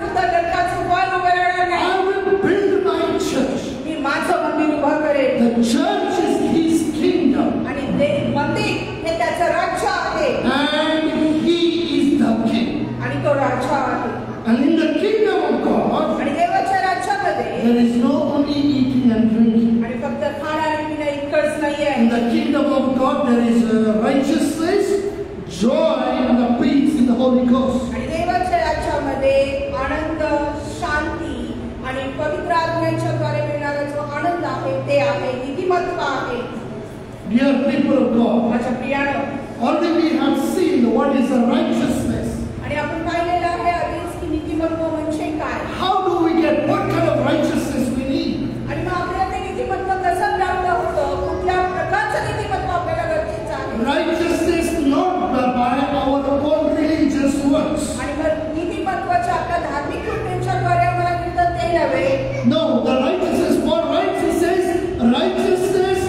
सुद्धा नरकाचं वाल उभं राहणार नाही. I will build my church. मी माझं मंदिर उभं करेन. The church is His kingdom. आणि ते मंदिर हे त्याचं राज्य आहे. And He is the king. आणि तो राजा आहे. And in the kingdom of God, आणि देवाच्या राज्यामध्ये there is no only eating and drinking. आणि फक्त खाणं आणि पिणं इतकंच नाहीये. In the kingdom of God, there is righteousness, joy, and the peace in the Holy Ghost. आणि देवाच्या राज्यामध्ये आनंद, शांती आणि पवित्र आत्म्याच्या द्वारे मिळणारा जो आनंद आहे ते आहे नीतिमत्व आहे. Dear people of God, माझ्या प्रियानो, already we have seen what is the righteousness. आणि आपण पाहिलेलं आहे आधीच की नीतिमत्व म्हणजे काय. How do we get what kind of righteousness we need? आणि मग आपल्याला ते नीतिमत्व कसं प्राप्त होतं, कुठल्या प्रकारचं नीतिमत्व आपल्याला गरजेचं आहे. Righteousness not by our own religious works. आणि मग नीतिमत्वाच्या आपल्या धार्मिक कृत्यांच्याद्वारे आम्हाला मिळतं ते नव्हे. No, the righteousness, Paul writes, he says, righteousness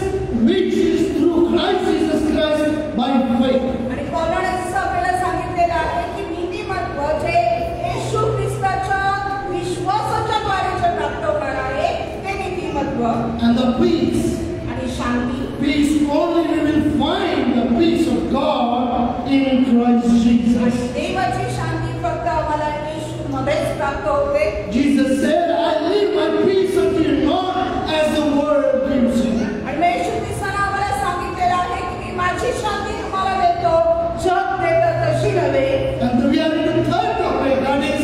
which is through Christ Jesus Christ by faith. आणि पौलाने जसं आपल्याला सांगितलेलं आहे की नीतिमत्व जे येशू ख्रिस्ताच्या विश्वासाच्या द्वारे जे प्राप्त होणार आहे ते नीतिमत्व. And the peace. आणि शांती. Peace only we will find the peace of God in Christ Jesus. आणि देवाची शांती फक्त आम्हाला येशूमध्येच प्राप्त होते. Jesus said, I leave my peace unto you, not as the world gives you. आणि येशू ख्रिस्ताने आम्हाला सांगितलेलं आहे की मी माझी शांती तुम्हाला देतो, जग देतं तशी नव्हे. And we are in the third topic, that is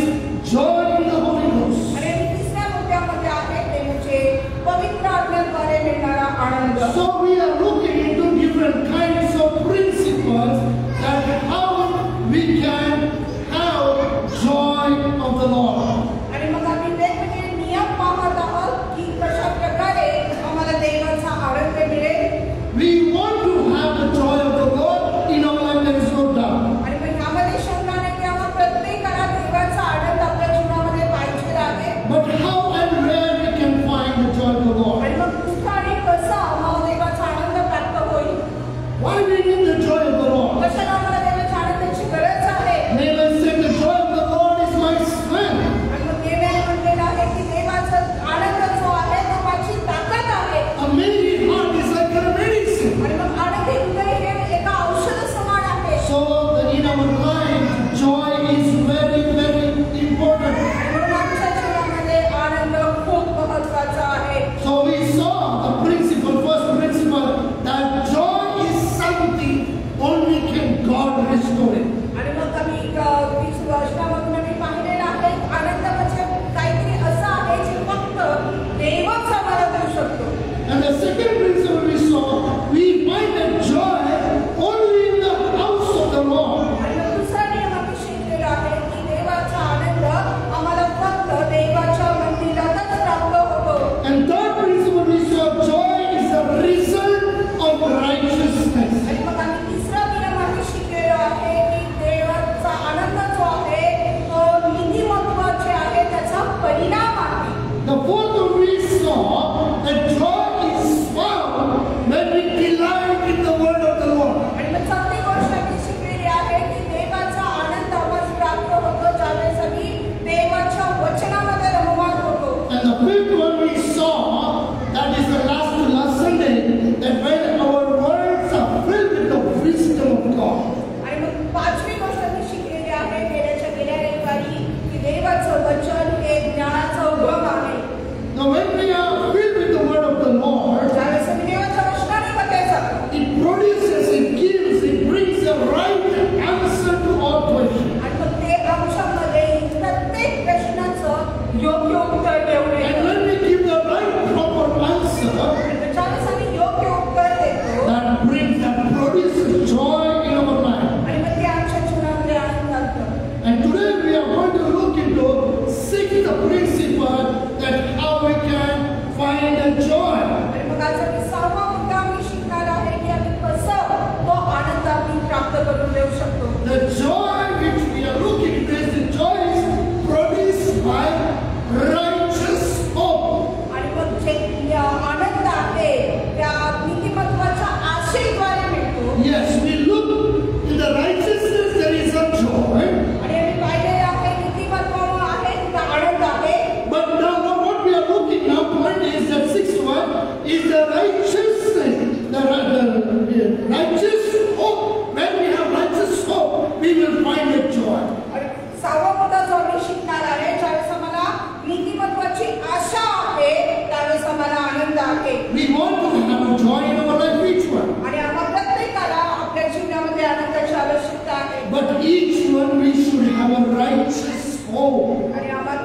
joy in the Holy Ghost. आणि तिसऱ्या मुद्द्यामध्ये आहे ते म्हणजे पवित्र आत्म्याद्वारे मिळणारा आनंद. So we are looking into different kinds of principles that how we can have joy of the Lord. आणि मग आम्ही वेगवेगळे नियम पाहत आहोत की कशा प्रकारे आम्हाला देवाचा आनंद मिळेल. We want to have the joy of the Lord in our life, there is no doubt. आणि मग यामध्ये शंका नाही की आम्हाला प्रत्येकाला देवाचा आनंद आपल्या जीवनामध्ये पाहिजे आहे. But how and where we can find the joy of the Lord? आणि मग कुठं आणि कसं आम्हाला देवाचा आनंद प्राप्त होईल. Why we need the joy of the Lord? कशाला आम्हाला देवाच्या आनंदाची गरज आहे. Naaman said, the joy of the Lord is my strength. आणि मग देवाने म्हटलेलं आहे की देवाचा आनंद जो आहे तो माझी ताकद आहे. A merry heart is like a medicine. आणि मग आनंदी हृदय हे एका औषध समान आहे. So in our life, joy is very, very important. आणि म्हणून आमच्या जीवनामध्ये आनंद खूप महत्त्वाचा आहे. So we saw the principle, first principle, that joy is something only can God restore it. आणि मग आम्ही वचनामधून आम्ही पाहिलेलं आहे आनंद म्हणजे काहीतरी असं आहे जे फक्त देवच आम्हाला देऊ शकतो. And the second principle we saw, we find that joy only in the house of the Lord. आणि मग दुसरा नियम आम्ही शिकलेला आहे की देवाचा आनंद आम्हाला फक्त देवाच्या मंदिरातच प्राप्त होतो. And third principle we saw, joy is the result of righteousness. आणि मग आम्ही तिसरा नियम आम्ही शिकलेला आहे की देवाचा आनंद जो आहे तो नीतिमत्वाचे आहे त्याचा परिणाम आहे. The fourth one we saw that joy is found when we delight in the word of the Lord. आणि मग चौथी गोष्ट आम्ही शिकलेली आहे की देवाचा आनंद आम्हाला प्राप्त होतो ज्यावेळेस आम्ही देवाच्या वचनामध्ये रममान होतो. And the fifth one we saw, that is the last Sunday, that when our words are filled with the wisdom of God. आणि मग पाचवी गोष्ट आम्ही शिकलेली आहे गेल्या रविवारी की देवाचं वचन हे ज्ञानाचं उगम आहे. Now when we are filled with the word of the Lord, ज्यावेळेस आम्ही देवाच्या वचनाने मध्ये जातो it produces, it gives, it brings the right answer to all questions. आणि मग ते आमच्यामध्ये प्रत्येक प्रश्नाचं योग्य उत्तर देऊन And येतं. when we give the right proper answer, आणि ज्यावेळेस आम्ही योग्य उत्तर देतो that produces joy in our life. आणि मग ते आमच्या जीवनामध्ये आनंद आणतं. And today we are going to look into 6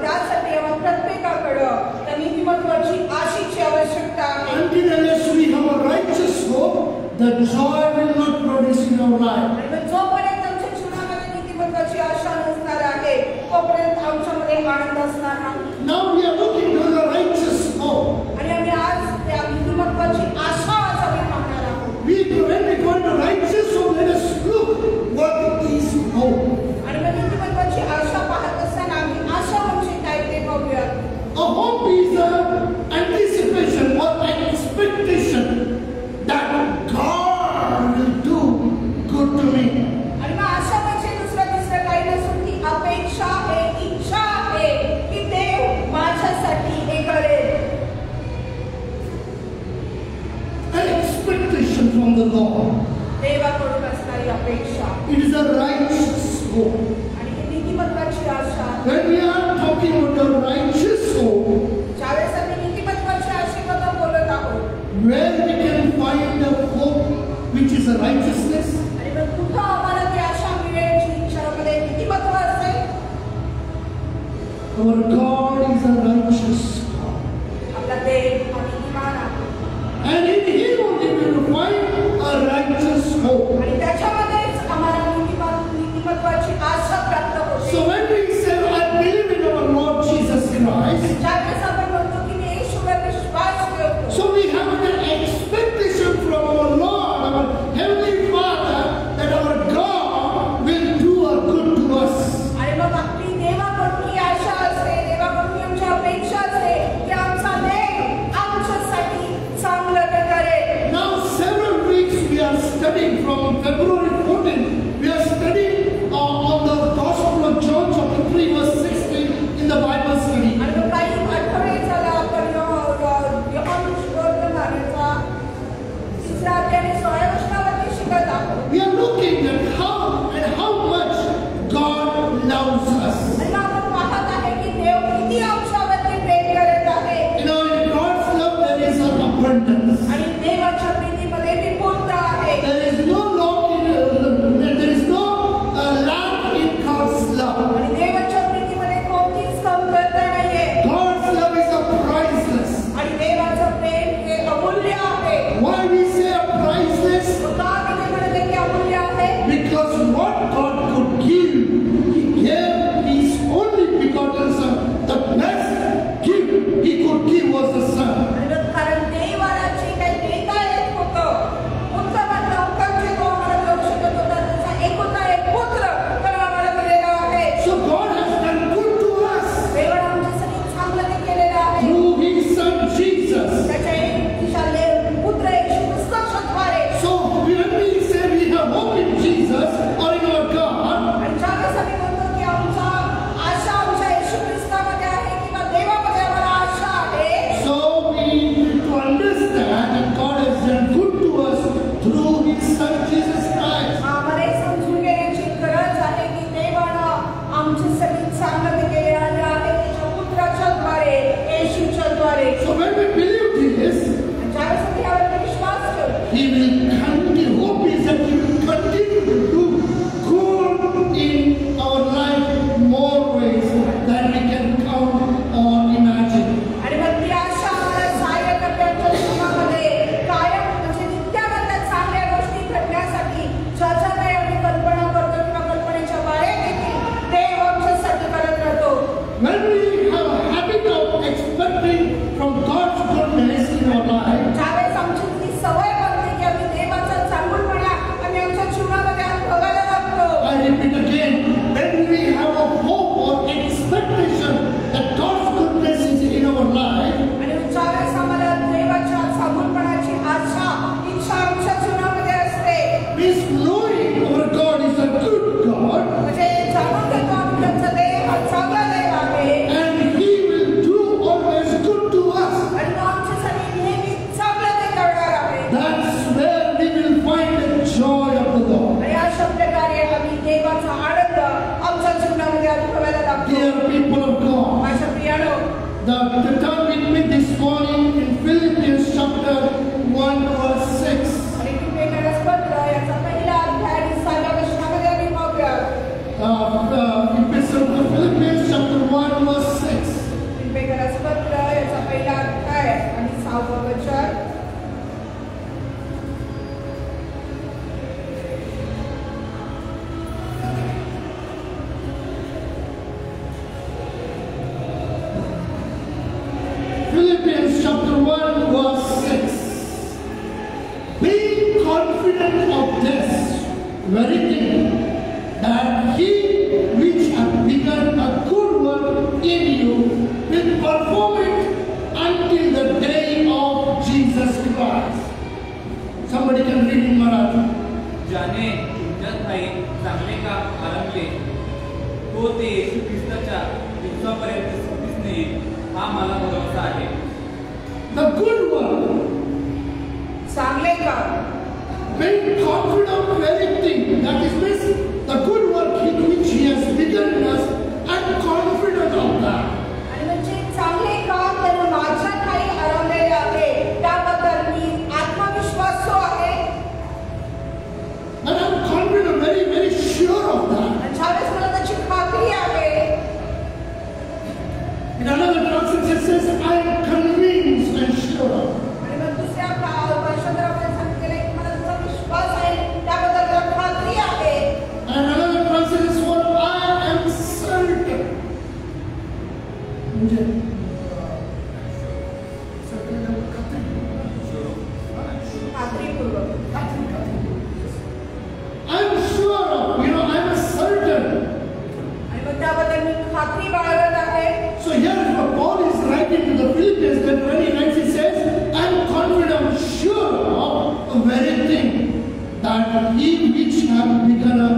त्यासाठी आम्हा प्रत्येकाकडं त्या नीतिमत्वाची आशेची आवश्यकता आहे. Until unless we have a righteous hope, the joy will not produce in our life. आणि मग जोपर्यंत आमच्या जीवनामध्ये नीतिमत्वाची आशा नसणार आहे तोपर्यंत आमच्यामध्ये आनंद असणार नाही. Now we are looking to the righteous hope. आणि आम्ही आज त्या नीतिमत्वाची आशा आज आम्ही पाहणार आहोत. When we go to righteous hope, let us look what is hope. आणि मग नीतिमत्वाची आशा पाहत असताना आम्ही आशा म्हणजे काय ते पाहूया. A hope is an anticipation or an expectation that God will do good to me. आणि मग आशा म्हणजे दुसरं काही नसून ती अपेक्षा आहे, इच्छा आहे की देव माझ्यासाठी हे करेल. An expectation from the Lord. देवाकडून असणारी अपेक्षा It is a righteous hope. आणि ही नीतिमत्वाची आशा. When we are talking about the righteous hope, ज्यावेळेस आम्ही नीतिमत्वाची आशेबद्दल बोलत आहोत where we can find the hope which is a righteousness, आणि मग कुठं आम्हाला ती आशा मिळेल जी ज्यामध्ये नीतिमत्व असेल. our God is a righteous God. आपला देव हा नीतिमान आहे And in Him only we will find a righteous hope. आणि त्याच्यामध्येच आम्हाला नीतिमत्वाची आशा प्राप्त होते. So when we say, I believe in our Lord Jesus Christ, ज्यावेळेस आपण म्हणतो की मी येशूवर विश्वास ठेवतो so we have an expectation from our Lord, our Heavenly Father, that our God will do a good to us. आणि मग आपली देवाकडून ही आशा असते, देवाकडून आमची अपेक्षा असते की आमचा देव आमच्यासाठी चांगलं ते करेल. Now several weeks we are studying from February 14. We are studying on the Gospel of John chapter 3 verse 16 in the Bible study. आणि मग काही आठवडे झाला आपण योहान सुवर्तमानाचा 3 अध्याय आणि 16 वचनावरती शिकत आहोत. We are looking at how much God loves us. आणि मग आपण पाहत आहे की देव किती आमच्यावरती प्रेम करत आहे. You know, in God's love there is an abundance. आणि देवाच्या प्रीतीमध्ये विपुलता आहे. There is no lack in God's love. आणि देवाच्या प्रीतीमध्ये कोणतीच कमतरता नाहीये. God's love is a priceless. आणि देवाचं प्रेम हे अमूल्य आहे. Why we say a priceless? का मी ते म्हणते की अमूल्य आहे? Because what God could give, He gave His only begotten Son. The best gift He could give was the Son. आणि मग कारण देवाला जे काही देता येत होतं, उत्तमातलं उत्तम जे तो आम्हाला देऊ शकत होता, त्याचा एक पुत्र तर आम्हाला दिलेला आहे. So God has done good to us देवाने आमच्यासाठी चांगलं ते केलेलं आहे. through His Son Jesus. त्याच्या एकविशाले पुत्र येशू ख्रिस्ताच्याद्वारे. So when we say we have hope in Jesus or in our God, आणि ज्यावेळेस आम्ही म्हणतो की आमचा आशा आमच्या येशू ख्रिस्तामध्ये आहे किंवा देवामध्ये आम्हाला आशा आहे, so we need to understand that God has done good to us through His Son Jesus Christ. आम्हाला हे समजून घेण्याची गरज आहे की देवानं आमच्यासाठी चांगलं ते केलेलं आहे त्याच्या पुत्राच्याद्वारे, येशूच्याद्वारे. So when we believe this, आणि ज्यावेळेस आम्ही यावर विश्वास ठेवतो, He will continue. Hope is that He will continue to do good in our life more ways than we can count or imagine. आणि मग ती आशा आम्हाला सहाय्य करते आमच्या जीवनामध्ये कायम म्हणजे नित्यानंतर चांगल्या गोष्टी घडण्यासाठी ज्याच्या काही आम्ही कल्पना करतो किंवा कल्पनेच्या बाहेर देखील देव आमच्यासाठी करत राहतो. When we have a habit of expecting from God's goodness in our life, ज्यावेळेस आमची ती सवय बनते की आम्ही देवाचा चांगुलपणा आम्ही आमच्या जीवनामध्ये अनुभवायला लागतो. I repeat again, when we have a hope or expectation that God's goodness is in our life, आणि ज्यावेळेस आम्हाला देवाच्या चांगुलपणाची आशा, इच्छा आमच्या जीवनामध्ये असते, means knowing our God is a good God म्हणजे जाणून घेतो आम्ही आमचा देव हा चांगला देव आहे and He will do always good to us. आणि तो आमच्यासाठी नेहमी चांगलं ते करणार आहे. That's where we will find the joy of the Lord. आणि अशा प्रकारे आम्ही देवाचा आनंद आमच्या जीवनामध्ये अनुभवायला लागतो. Dear people of God, माझ्या प्रियानो, the turn with me this morning in Philippians chapter 1 verse 6. आणि कृपेकडे पत्र याचा पहिला अध्याय आणि 6व्या वचनामध्ये आम्ही पाहूया. Epistle to Philippians chapter 1 verse 6. Philippians chapter 1 verse 6. Being confident of this very thing, that he which hath begun a good work in you will perform it until the day of Jesus Christ. Somebody can read in Marathi. ज्याने तुमच्यात काही चांगले काम आरंभले तो ते येशू ख्रिस्ताच्या दिवसापर्यंत संपविस नेईल हा मला भरोसा आहे. The good work, चांगले काम, being confident of everything, that is means the good work in which he has begun in us, and confident of that. आणि म्हणजे चांगले काम त्यानं माझ्या काही आरंभलेले आहे त्याबद्दल मी आत्मविश्वासू आहे. And I'm confident, very, very sure of that. आणि ज्यावेळेस मला त्याची खात्री आहे. In another translation it says, I am convinced and sure. आणि मग दुसऱ्या भाषांतरामध्ये सांगितलेलं आहे की मला तुझा विश्वास आहे त्याबद्दल मला खात्री आहे. And another translation is for I am certain. म्हणजे certain आहे, खात्री. खात्रीपूर्वक. I'm sure of, I'm a certain. आणि मग त्याबद्दल मी खात्री बाळगत आहे. So here is what Paul is writing to the Philippians, that when he writes, he says, I'm confident, sure of a very thing, that he which hath begun a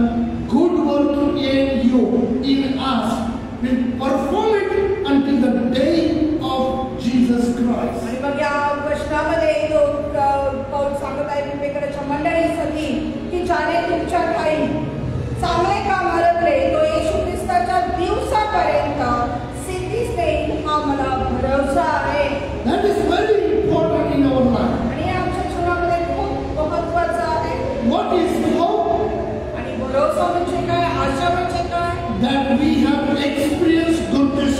good work in you, in us, will perform it until the day of Jesus Christ. आणि मग या वचनामध्ये तो पौल सांगत आहे विवेकाच्या मंडळीसाठी की ज्याने तुमच्या काही चांगले काम आरंभले तो येशू ख्रिस्ताच्या दिवसापर्यंत सिद्धीस देईल हा मला भरोसा आहे. That is very important in our life. आणि हे आमच्या जीवनामध्ये खूप महत्त्वाचं आहे. What is hope? आणि भरोसा म्हणजे काय, आशा म्हणजे काय, That we have experienced goodness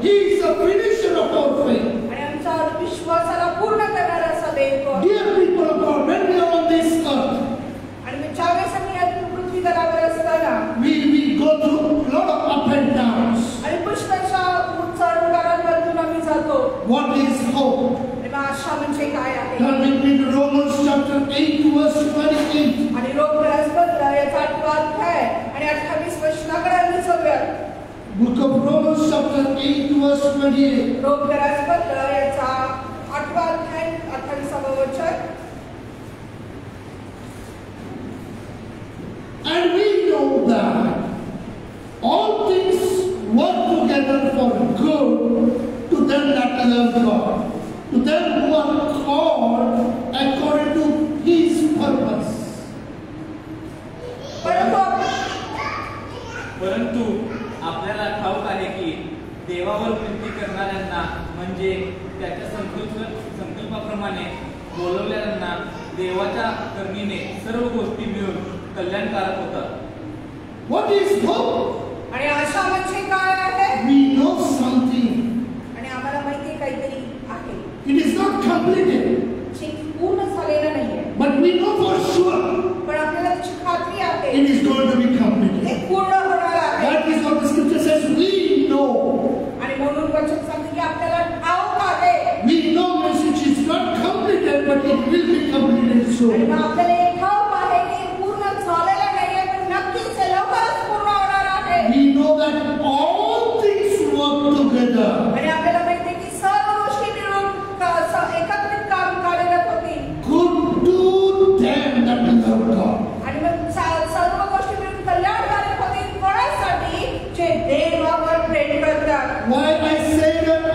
He is the finisher of our faith. आणि आमचा विश्वासाला पूर्ण करणारा असा देव तो आहे. Dear people of God, when we are on this earth, आणि मी ज्यावेळेस आम्ही या पृथ्वी तलावर असताना we go through a lot of up and downs. आणि पुष्कळशा चढ उतारांवरतून आम्ही जातो. What is hope? आणि मग आशा म्हणजे काय आहे? Turn with me to Romans chapter 8 verse 28. आणि रोमपत्र याचा 8वा अध्याय आणि 28 वचनाकडे आम्ही जाऊया. Book of Romans chapter 8 verse 28. रोमपत्र याचा 8वा अध्याय 28वा वचन. And we know that all things work together for good to them that love God, to them who are called according to His purpose. परंतु आपल्याला ठाऊक आहे की देवावर प्रीती करणाऱ्यांना म्हणजे त्याच्या संकल्पाप्रमाणे बोलवलेल्यांना देवाच्या करणीने सर्व गोष्टी मिळून कल्याणकारक होतात. What is hope? आणि आशा म्हणजे काय आहे? We know something. आणि आम्हाला माहिती आहे काहीतरी आहे. It is not completed, जे पूर्ण झालेलं नाहीये. but we know for sure पण आपल्याला त्याची खात्री आहे. it is going to be ते completed. पूर्ण होणार आहे. That is what the scripture says. We know. आणि म्हणून वचन सांगते की आपल्याला ठाऊक आहे. We know message is not completed, but it will be completed आणि soon. मग आपल्याला हे ठाऊक आहे की पूर्ण झालेलं नाहीये पण नक्कीच हे लवकरच पूर्ण होणार आहे. We know that all things work together. आणि आपल्याला माहिती आहे की सर्व गोष्टी मिळून एकत्रित काम कार्यरत होतील. Good to them that love God. आणि मग सर्व गोष्टी मिळून कल्याणकारक होतील कोणासाठी? जे देवावर प्रेम करतात. Why I say that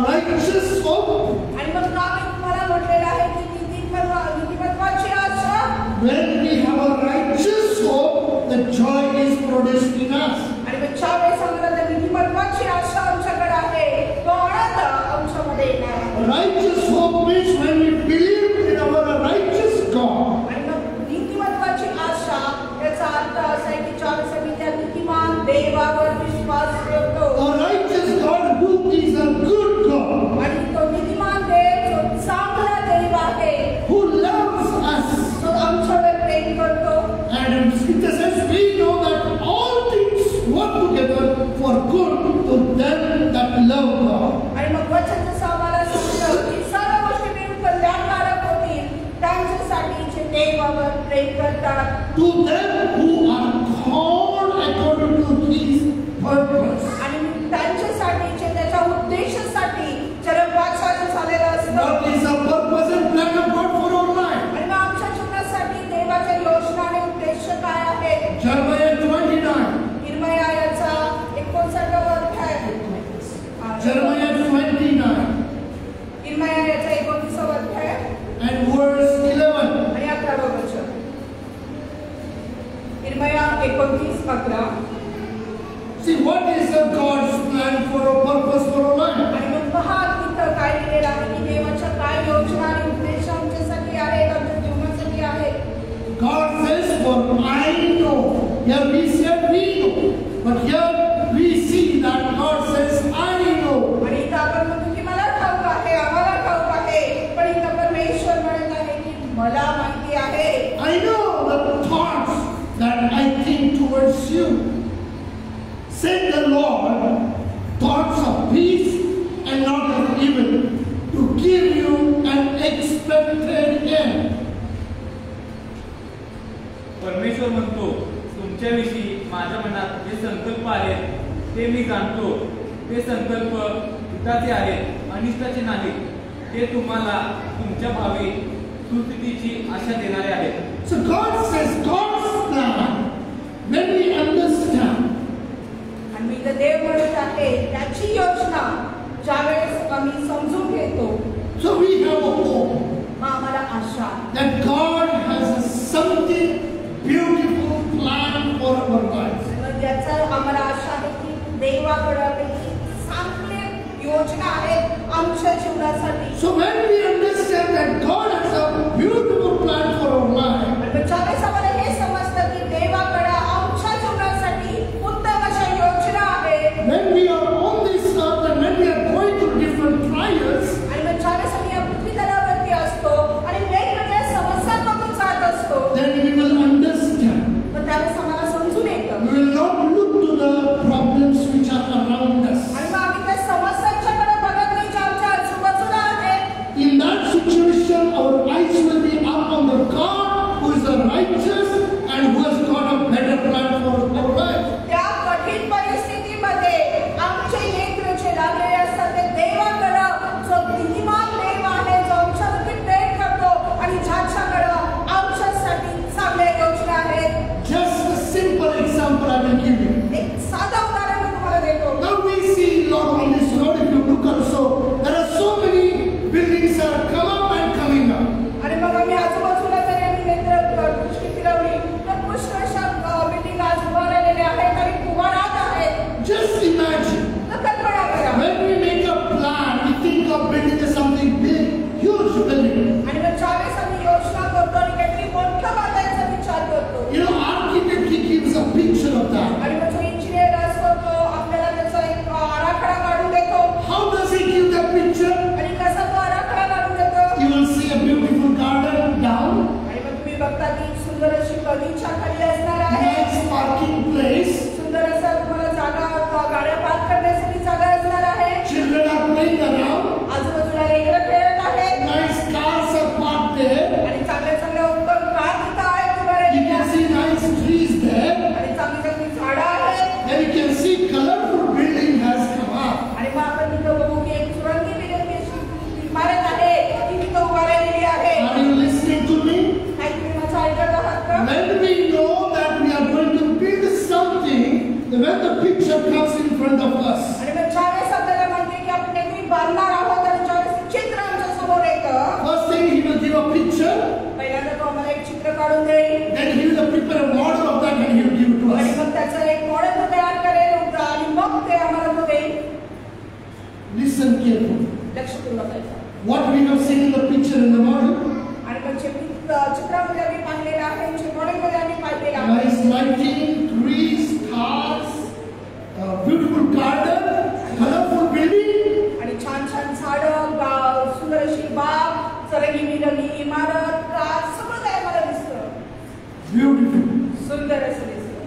righteous hope? आणि मग का मी तुम्हाला म्हटलेलं आहे की नीतिमत्वाची आशा. When we have a righteous hope, the joy is produced in us. आणि मग ज्यावेळेस आम्हाला त्या नीतिमत्वाची आशा आमच्याकडे आहे तो आनंद आमच्यामध्ये येणार आहे. Righteous hope means when we believe in our righteous God. आणि मग नीतिमत्वाची आशा याचा अर्थ असा आहे की ज्यावेळेस आम्ही त्या नीतिमान देवावर विश्वास ठेवतो. A righteous God who is a good God, आणि तो नीतिमान देव जो चांगला देव आहे who loves us. जो आमच्यावर प्रेम करतो. And scripture says we know that all things work together for good to them that love God. आणि मग वचन जसं आम्हाला सांगतं की सर्व गोष्टी मिळून कल्याणकारक होतील त्यांच्यासाठी जे देवावर प्रेम करतात. To them who are called according to His purpose. आणि त्यांच्यासाठी जे त्याच्या उद्देशासाठी जर वाचायला झालेलं असतं. What is the purpose and plan of God for our life? आणि मग आमच्या जीवनासाठी देवाच्या योजना आणि उद्देश काय आहे? Jeremiah 29. इर्मया याचा 59वा अध्याय. Jeremiah 29 इर्मया याचा 29वा अध्याय and verse 11. आणि 11वा वचन. इर्मया 29:11. See, what is the God's plan for a purpose for our life? आणि मग पहा तिथं काय लिहिलेलं आहे की देवाच्या काय योजना आणि उद्देश आमच्यासाठी आहेत, आमच्या जीवनासाठी आहेत. God says, for I know. Here we said we know. But here we see that God says, I know. आणि इथं आपण म्हणतो की मला ठाऊक आहे, आम्हाला ठाऊक आहे. पण इथं परमेश्वर म्हणत आहे की मला माहिती आहे. I know the thoughts that I think towards you. Said the Lord, thoughts of peace and not of evil, to give you an expected end. परमेश्वर म्हणतो, तुमच्याविषयी माझ्या मनात जे संकल्प आहेत ते मी जाणतो. ते संकल्प हिताचे आहेत, अनिष्टाचे नाहीत. ते तुम्हाला तुमच्या भावी सुस्थितीची आशा देणारे आहेत. So God says, God's plan, when we understand, आणि मी इथं देव म्हणत आहे त्याची योजना ज्यावेळेस आम्ही समजून घेतो so we have a hope मग आम्हाला आशा that God has something beautiful planned for our lives. मग याचा आम्हाला आशा आहे की देवाकडे चांगले योजना आहेत आमच्या जीवनासाठी. So when we understand that God has a beautiful plan for our life, आणि ज्यावेळेस आम्हाला हे समजतं की देवाकडे आमच्या जीवनासाठी उत्तम अशा योजना आहेत. when we are on this earth when the picture comes in front of us, आणि मग ज्यावेळेस आपल्याला म्हणते की आपण काहीतरी बांधणार आहोत आणि ज्यावेळेस ते चित्र आमच्या समोर येतं, first thing he will give a picture, पहिल्यांदा तो आम्हाला एक चित्र काढून देईल then he will prepare a model of that and he will give it to आणि us. मग त्याचं एक मॉडेल तो तयार करेल आणि मग ते आम्हाला तो देईल. Listen carefully. लक्षपूर्वक ऐका. What we have seen in the picture in the model, आणि मग जे चित्रामध्ये आम्ही पाहिलेलं आहे, जे मॉडेलमध्ये आम्ही पाहिलेलं आहे, nice lighting, trees, cars, beautiful garden, colorful building. आणि छान छान झाडं, सुंदर अशी बाग, रंगीबिरंगी इमारत, कार, सगळं काय आम्हाला दिसतं. Beautiful. सुंदर असं दिसतं.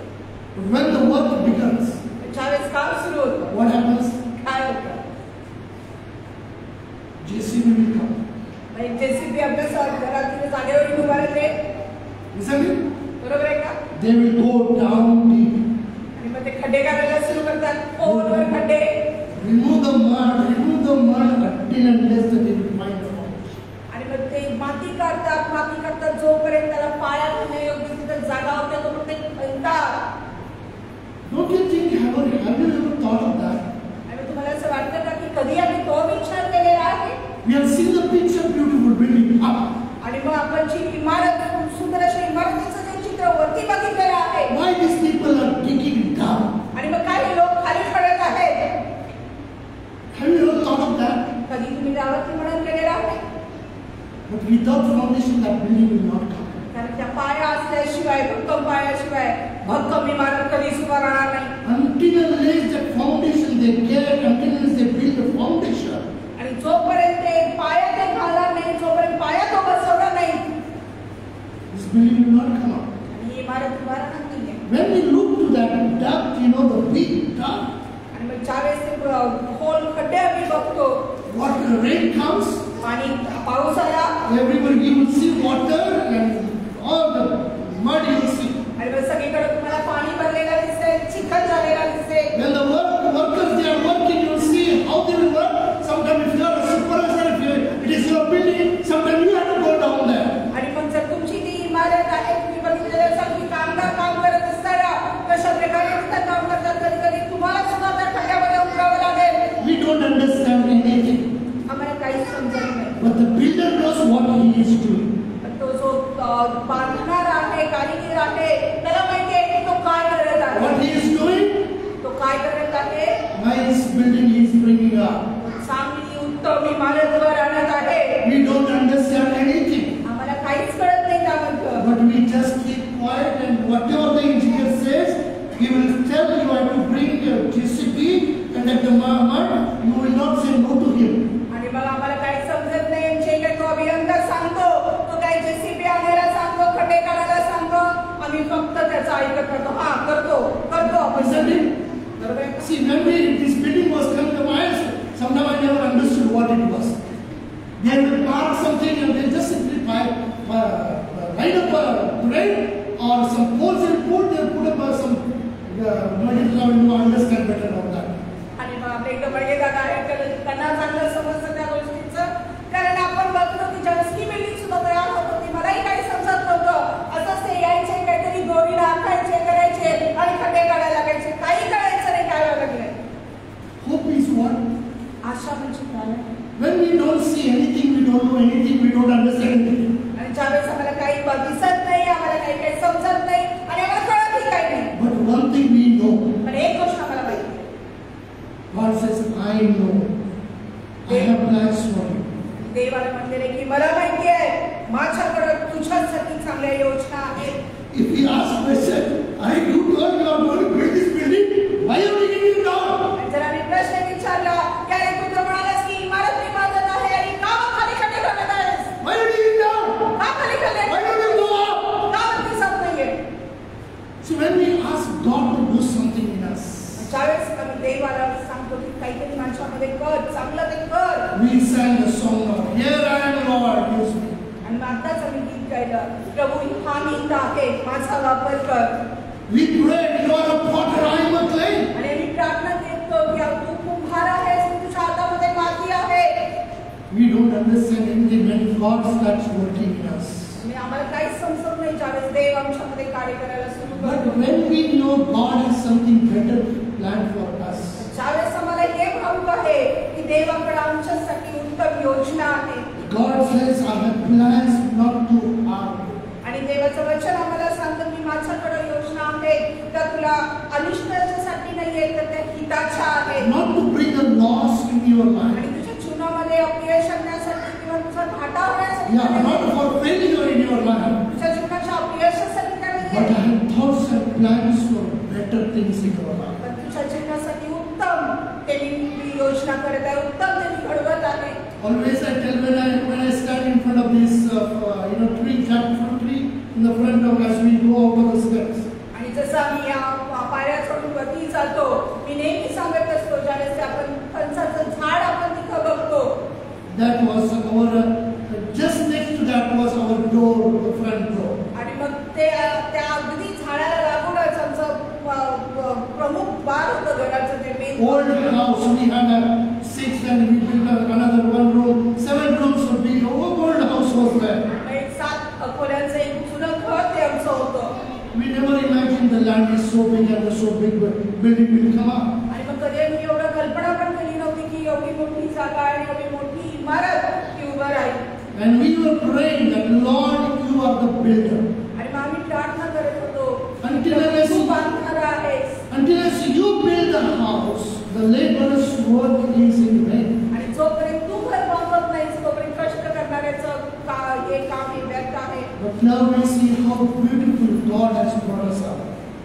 But when the work begins, ज्यावेळेस काम सुरू होतं, what happens? काय होतं? JCB will come. म्हणजे जेसीबी अभ्यास घरातील जागेवर उभा राहते, Isn't it? बरोबर आहे का? They will go down deep. आणि मग ते खड्डे करायला सुरू करतात, खोलवर खड्डे, Remove the mud until unless they will find the foundation. आणि मग ते माती काढतात जोपर्यंत त्याला पाया घालणे योग्य तिथे जागा होते तोपर्यंत ते खणतात. Don't you think, have you ever thought of that? आणि तुम्हाला असं वाटतं का की कधी आम्ही तो विचार केलेला आहे? We have seen the picture, beautiful building up. आणि मग आपण जी इमारत, सुंदर अशी इमारतीचं जे चित्र वरती बघितलेलं आहे, Why these people are digging down? आणि मग काही लोक खाली पडत आहेत. Have you ever thought of that? कधी तुम्ही त्यावरती मनन केलेलं आहे? But without foundation, that building will not come. कारण त्या पाया असल्याशिवाय, भक्कम पायाशिवाय भक्कम इमारत कधीच उभा राहणार नाही. Until unless that foundation they get, until unless they build the foundation, आणि जोपर्यंत ते पाया ते घालणार नाही, जोपर्यंत पाया तो बसवणार नाही, this building will not come up. आणि ही इमारत उभा राहणार नाहीये. When we look to that depth, the big depth, आणि मग ज्यावेळेस ते खोल खड्डे आम्ही बघतो, what rain comes, आणि पाऊस आला, everybody you will see water and all the mud you will see. आणि मग सगळीकडे तुम्हाला पाणी भरलेलं दिसेल, चिखल झालेला दिसेल. When the workers they are working, you will see how they will work. Sometimes if you are a supervisor, if it is your building, sometimes you have to go down there. आणि मग जर तुमची ती इमारत आहे, तुम्ही बघितलेलं असाल की कामगार काम करत असताना कशा प्रकारे तिथं काम करतात, कधी कधी तुम्हाला सुद्धा त्या खड्ड्यामध्ये उतरावं लागेल. We don't understand anything, आम्हाला काहीच समजत नाही. but the builder knows what he is doing. पण तो जो बांधणार आहे, कारीगर आहे, त्याला माहिती आहे की तो काय करत What आहे. he is doing, तो काय करत आहे? nice building he is bringing up. चांगली उत्तम इमारत वर आणत आहे. We don't understand anything, आम्हाला काहीच कळत नाही त्याबद्दल. but we just keep quiet and whatever the engineer says, he will tell you have to bring your JCB and at the moment you will not say no to him. आणि मग आम्हाला काही समजत नाही. जे काही तो अभियंता सांगतो, तो काही जेसीबी आणायला सांगतो, खड्डे काढायला सांगतो, आम्ही फक्त त्याचा ऐकत करतो. हा करतो आपण. Isn't it? बरोबर आहे? See, when this building was come to my eyes, sometimes I never understood what it was. They will mark something and they just simply line up a thread or some poles and put, they put up some, you understand better about that. आणि मग आपल्या इथं बडगे दादा आहेत, त्यांना चांगलं समजतं त्या गोष्टीचं. कारण आपण बघतो की ज्यावेळेस ती बिल्डिंग सुद्धा तयार होत होती, मलाही काही समजत नव्हतं. असंच ते यायचे, काहीतरी दोरी राखायचे, करायचे आणि खड्डे काढायला लागायचे. काही कळायचं नाही काय लागलंय. Hope is what? आशा म्हणजे काय? When we don't see anything, we don't know anything, we don't understand anything. आणि ज्यावेळेस आम्हाला काही दिसत नाही, आम्हाला काही समजत नाही आणि आम्हाला कळतही काही नाही. But one thing we know, पण एक गोष्ट आम्हाला माहिती आहे. God says, I know. I have plans for you. देवाला म्हणलेले की मला माहिती आहे माझ्याकडे तुझ्यासाठी चांगल्या योजना आहेत. If he asks question, you told you are going to build this building, why are you digging it down? जर आम्ही प्रश्न विचारला की अरे तू तर म्हणालास की इमारत मी बांधत आहे आणि का मग खाली खड्डे करत आहेस? Why are you digging down? का खाली खड्डे? Why don't you go up? का वरती दिसत नाहीये? So when we ask God to do something in us, ज्यावेळेस आम्ही देवाला सांगतो की काहीतरी माझ्यामध्ये कर, चांगलं ते कर. we sang the song of Here I am, Lord, use me. आणि मग आताच आम्ही गीत गायलं, प्रभू हा मी आहे, माझा वापर कर. We prayed, you are a potter, I am a clay. आणि आम्ही प्रार्थना करतो की तू कुंभार आहेस, मी तुझ्या हातामध्ये माती आहे. We don't understand anything when God starts working in us. आणि आम्हाला काहीच समजत नाही ज्यावेळेस देव आमच्यामध्ये कार्य करायला सुरू But करतो. when we know God has something better us. ज्यावेळेस आम्हाला हे ठाऊक आहे की देवाकडे आमच्यासाठी उत्तम योजना आहे. God says, I have plans not to harm you. आणि देवाचं वचन आम्हाला सांगतं की माझ्याकडे योजना आहेत त्या तुला अनिष्टासाठी नाहीये तर त्या हिताच्या आहेत. Not to bring a loss in your life. आणि तुझ्या जीवनामध्ये अपयश आणण्यासाठी किंवा तुझा घाटा होण्यासाठी Yeah, not नाहीये. for failure in your life. तुझ्या जीवनाच्या अपयशासाठी त्या But I नाहीये. have thoughts and plans for better things in your life. पण तुझ्या जीवनासाठी उत्तम ते मी योजना करत आहे, उत्तम ते मी घडवत आहे. Always I tell when I stand in front of this tree, jackfruit tree, in the front of as we go out of the steps. आणि जसं आम्ही या पायऱ्या चढून वरती जातो मी नेहमी सांगत असतो ज्यावेळेस आपण फणसाचं झाड आपण तिथं बघतो. That was our just next to that was our door, the front door. आणि मग ते त्या अगदी झाडाला लागूनच आमचं प्रमुख द्वार होतं घराचं ते main. Old house, we had a 6 and we built another 1 room, 7 rooms would be. Old house was there. एक 7 खोल्यांचं एक जुनं घर ते आमचं होतं. We never imagined the land is so big and so big building will come up. आणि मग कधी आम्ही एवढं कल्पना पण केली नव्हती की एवढी मोठी जागा आणि एवढी मोठी इमारत ती उभं राहील. And we were praying that Lord, you are the builder. आणि मग आम्ही प्रार्थना करत होतो Until तू बांधणारा आहेस. unless you build the house, the laborer's work is in vain. आणि जोपर्यंत तू घर बांधत नाहीस तोपर्यंत कष्ट करणाऱ्याचं हे काम हे व्यर्थ आहे. But now we see how beautiful God has brought us up.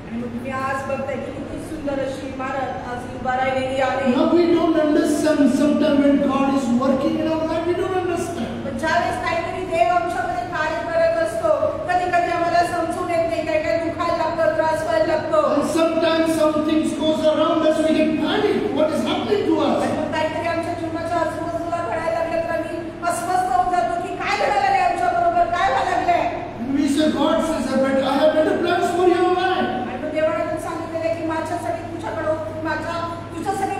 आणि मग तुम्ही आज बघताय की किती सुंदर अशी इमारत आज उभा राहिलेली आहे. Now we don't understand. Sometimes when God is working in our life, we don't understand. पण ज्यावेळेस काहीतरी देव आमच्यामध्ये कार्य करत असतो कधी कधी आम्हाला समजून येत नाही. काही काही दुखायला लागतं, त्रास व्हायला लागतो. And sometimes some things goes around us, we get panic. What is happening to us? आणि मग काहीतरी आमच्या जीवनाच्या आजूबाजूला घडायला लागलं तर आम्ही अस्वस्थ होऊन जातो की काय घडायला लागलंय आमच्या बरोबर, काय व्हायला लागलंय. And we say, God says, I have better plans for your life. आणि मग देवाने पण सांगितलेलं आहे की तुझ्यासाठी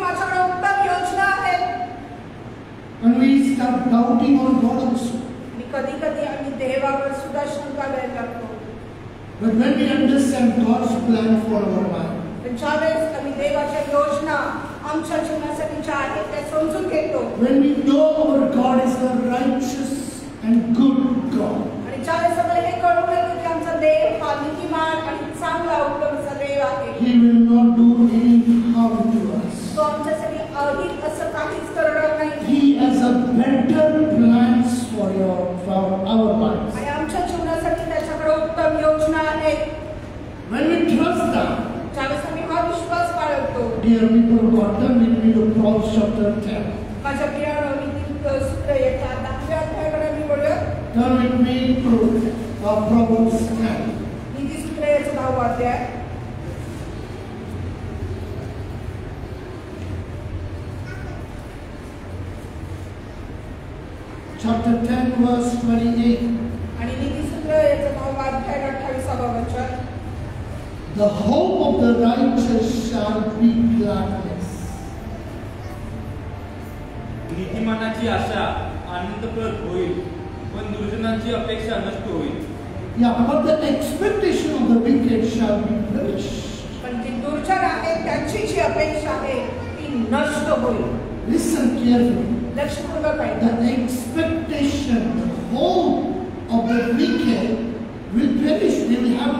माझ्याकडे उत्तम योजना आहेत. And we start doubting on God also. आणि कधी कधी आम्ही देवावर सुद्धा शंका घ्यायला लागतो. But when we understand God's plan for our life, पण ज्यावेळेस आम्ही देवाच्या योजना आमच्या जीवनासाठी ज्या आहेत त्या समजून घेतो when we know our God is the righteous and good God, आणि ज्यावेळेस आम्हाला हे कळून येतं की आमचा देव हा नीतिमान आणि चांगला उत्तम असा देव आहे. He will not do any harm to us. तो आमच्यासाठी अहित असं काहीच करणार नाही. He has a better plans for our lives. आणि आमच्या जीवनासाठी त्याच्याकडे उत्तम योजना आहेत. When we trust that, ज्यावेळेस आम्ही हा विश्वास बाळगतो. dear people of God, turn with me to Proverbs chapter 10. माझ्या प्रिय नीती सूत्र येतात 10व्या अध्यायाकडे मी बोलूया. Turn with me to Proverbs 10. नीती सूत्र याचं 10वा अध्याय. Chapter 10, verse 28. आणि नीती सूत्र याचं 10वा अध्याय 28वा वचन. The hope of the righteous shall be gladness. नीतिमानाची आशा आनंदप्रद होईल पण दुर्जनांची अपेक्षा नष्ट होईल. Yeah, but the expectation of the wicked shall be perished. पण जे दुर्जन आहेत त्यांची जी अपेक्षा आहे ती नष्ट होईल. Listen carefully. लक्षपूर्वक आहे. The expectation, the hope of the wicked will perish. They will have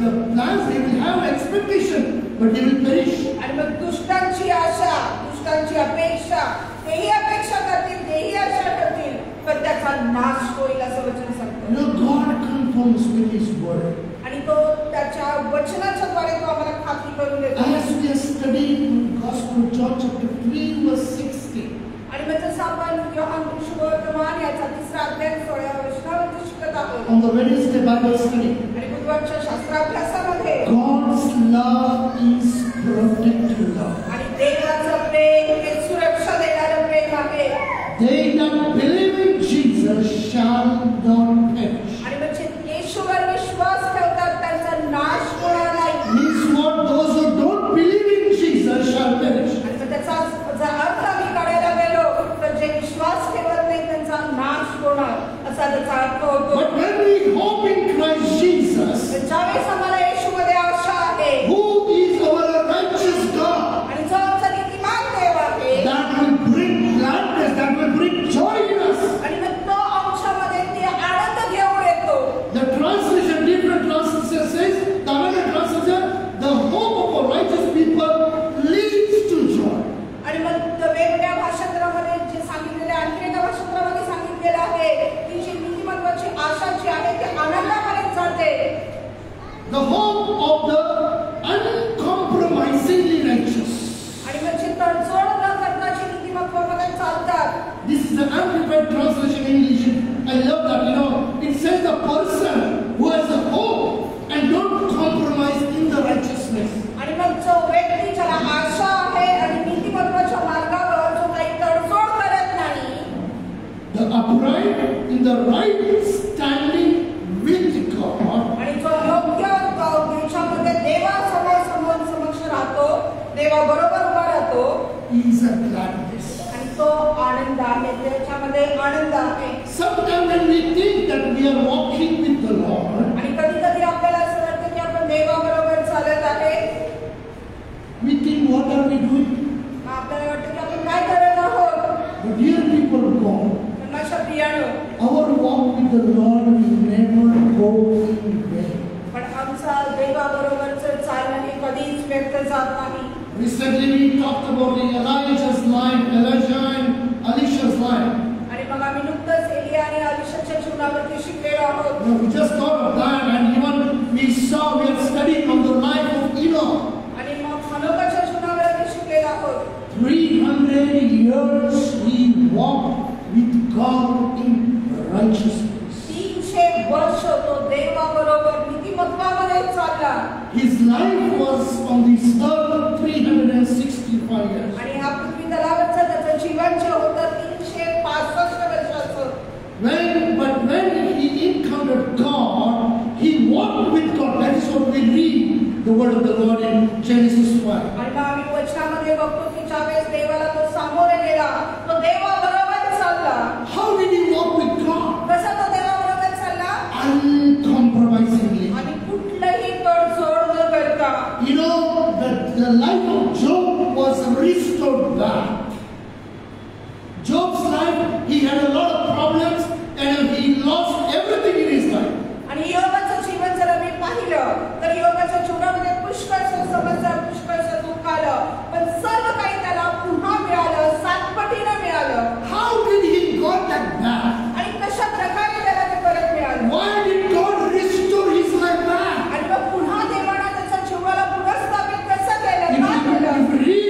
the plans, they will have expectation, but they will perish. आणि मग दुष्टांची आशा, दुष्टांची अपेक्षा, तेही अपेक्षा करतील, तेही आशा करतील, पण त्याचा नाश होईल असं वचन सांगतं. You know, God confirms with His word. आणि तो त्याच्या वचनाच्या द्वारे तो आम्हाला खात्री करून देतो. As we are studying the Gospel of John chapter 3 verse 16. आणि मग जसं आपण योहान शुभवर्तमान याचा 3रा अध्याय 16व्या वचनावरती शिकत आहोत. On the Wednesday Bible study, आणि बुधवारच्या शास्त्राभ्यासामध्ये God's love is protective love. आणि देवाचं प्रेम हे सुरक्षा देणारं प्रेम आहे. They that believe in Jesus shall not perish. आणि म्हणजे येशूवर विश्वास ठेवतात त्यांचा नाश होणार नाही. Means what? Those who don't believe in Jesus shall perish. आणि मग त्याचा जर अर्थ आम्ही काढायला गेलो तर जे विश्वास ठेवत नाही त्यांचा नाश होणार असा त्याचा अर्थ होतो. But when we hope in Christ Jesus, ज्यावेळेस आम्हाला येशूमध्ये आशा आहे who is a person who has a hope and don't compromise in the righteousness. आणि मग जो व्यक्ती ज्याला आशा आहे आणि नीतिमत्वाच्या मार्गावर जो काही तडजोड करत नाही, The upright in the right standing with God आणि जो योग्य देशामध्ये देवासमोर समक्ष राहतो, देवाबरोबर उभा राहतो, is a gladness. आणि तो आनंद आहे, त्याच्यामध्ये आनंद आहे. Sometimes when we think that we are walking with the Lord, आणि कधी कधी आपल्याला असं वाटतं की आपण देवाबरोबर चालत आहे, we think, what are we doing? आपल्याला वाटतं की आपण काय करत आहोत. But dear people of God, पण माझ्या प्रियानो, our walk with the Lord will never go in vain. पण आमचा देवाबरोबरचं चालणं हे कधीच व्यक्त जात नाही. Recently we talked about the Elijah's life, Elijah and Elisha's life. आणि मग आम्ही नुकतंच एलिया आणि अलिशाच्या जीवनावरती शिकलेलो आहोत. We just thought of that, and even we are studying on the life of Enoch. आणि मग हनोकाच्या जीवनावरती शिकलेलो आहोत. 300 years he walked with God in righteousness. 300 वर्ष तो देवाबरोबर नीतिमत्वामध्ये चालला. His life was on this earth 365 years. आणि हा पृथ्वी तलावरचं त्याचं जीवन जे होतं 365 वर्षाचं. But when he encountered God, he walked with God. That is what we read the word of the Lord in Genesis 5. आणि मग आम्ही वचनामध्ये बघतो की ज्यावेळेस देवाला तो सामोरे गेला, तो देवाबरोबर चालला. How did he walk with God? कसा तो देवाबरोबर चालला? Uncompromisingly. आणि कुठलंही तडजोड न करता. You know that the life of Job was restored back. Job's life, he had a lot of problems and he lost everything in his life. आणि योगाचं जीवन जर आम्ही पाहिलं तर योगाच्या जीवनामध्ये पुष्कळशा समस्या, पुष्कळशा दुःख आलं, पण सर्व काही त्याला पुन्हा मिळालं, 7 पटीनं मिळालं. How did he got that back? आणि कशा प्रकारे त्याला ते परत मिळालं? Why did God restore his life back? आणि मग पुन्हा देवानं त्याच्या जीवाला पुनर्स्थापित कसं केलं? काय केलं? If you read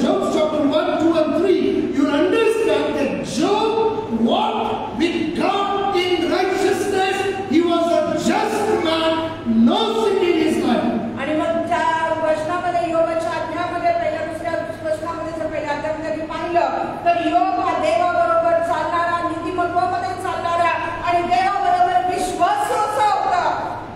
Job chapter 1, 2 and 3, you'll understand that Job walked with God in righteousness. He was a just man, no sin in his life. आणि मग त्या वचनामध्ये योगाच्या अध्यायामध्ये पहिल्या दुसऱ्या वचनामध्ये जर पहिल्या अध्यायामध्ये मी पाहिलं तर योग हा देवाबरोबर चालणारा, नीतिमत्वामध्ये चालणारा आणि देवाबरोबर विश्वासू असा होता.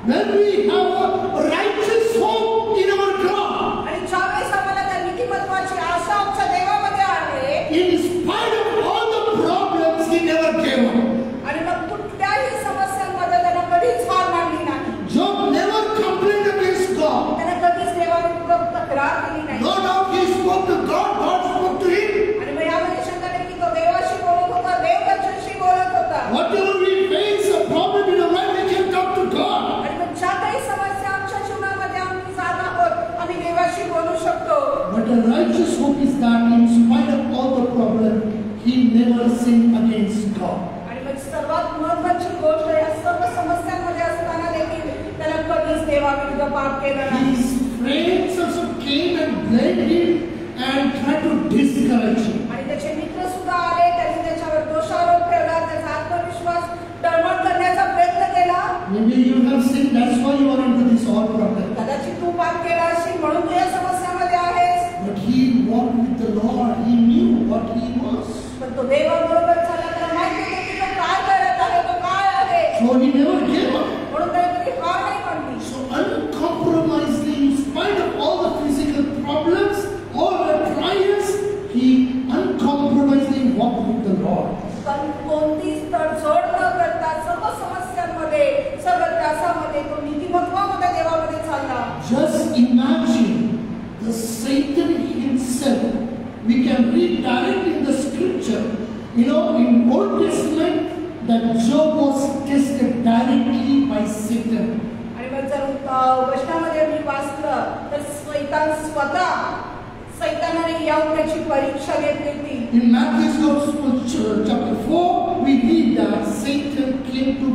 When we have a righteous hope in our God, आणि ज्यावेळेस आम्हाला त्या नीतिमत्वाची आशा आमच्या देवामध्ये आहे, in spite of all the problems, he never gave up. आणि मग कुठल्याही समस्यांमध्ये त्यानं कधीच हार मानली नाही. Job never complained against God. त्यानं कधीच देवाविरुद्ध तक्रार केली नाही. No doubt he spoke to God, God spoke to him. आणि मग यामध्ये शंका नाही की तो देवाशी बोलत होता, देव त्याच्याशी बोलत होता. Whatever we face a problem in our life, we can talk to God. आणि मग ज्या काही समस्या आमच्या जीवनामध्ये आम्ही जात आहोत, आम्ही देवाशी बोलू शकतो. But a righteous hope is that in spite of all the problems, he never sinned against God. आणि मग सर्वात महत्त्वाची गोष्ट या सर्व समस्यांमध्ये असताना देखील त्याला कधीच देवाविरुद्ध पाप केलं नाही. His friends also came and blamed him and tried to discourage him. आणि त्याचे मित्र सुद्धा आले, त्यांनी त्याच्यावर दोषारोप ठेवला, त्याचा आत्मविश्वास डळमळ करण्याचा प्रयत्न केला. Maybe you have sinned, that's why you are into this all problem. कदाचित तू पाप केला असेल म्हणून तू या समस्यामध्ये आहेस. But he walked with the Lord. He knew what he was. पण तो देवाबरोबर चालला, त्याला माहिती होतं की तो काय करत आहे, तो काय आहे. So he never gave up. म्हणून त्याने कधी हार नाही मानली. So uncompromisingly, in spite of all the physical problems, all the trials, he uncompromisingly walked with the Lord. पण कोणतीच तडजोड न करता सर्व समस्यांमध्ये, सर्व त्रासामध्ये तो नीतिमत्वामध्ये देवामध्ये चालला. Just imagine the Satan himself. We can read directly in the scripture. You know, in Old Testament, that Job was tested directly by Satan. आणि मग जर वचनामध्ये मी वाचलं तर सैतानाने येऊन त्याची परीक्षा घेतली होती. In Matthew's Gospel, chapter 4, we read that Satan came to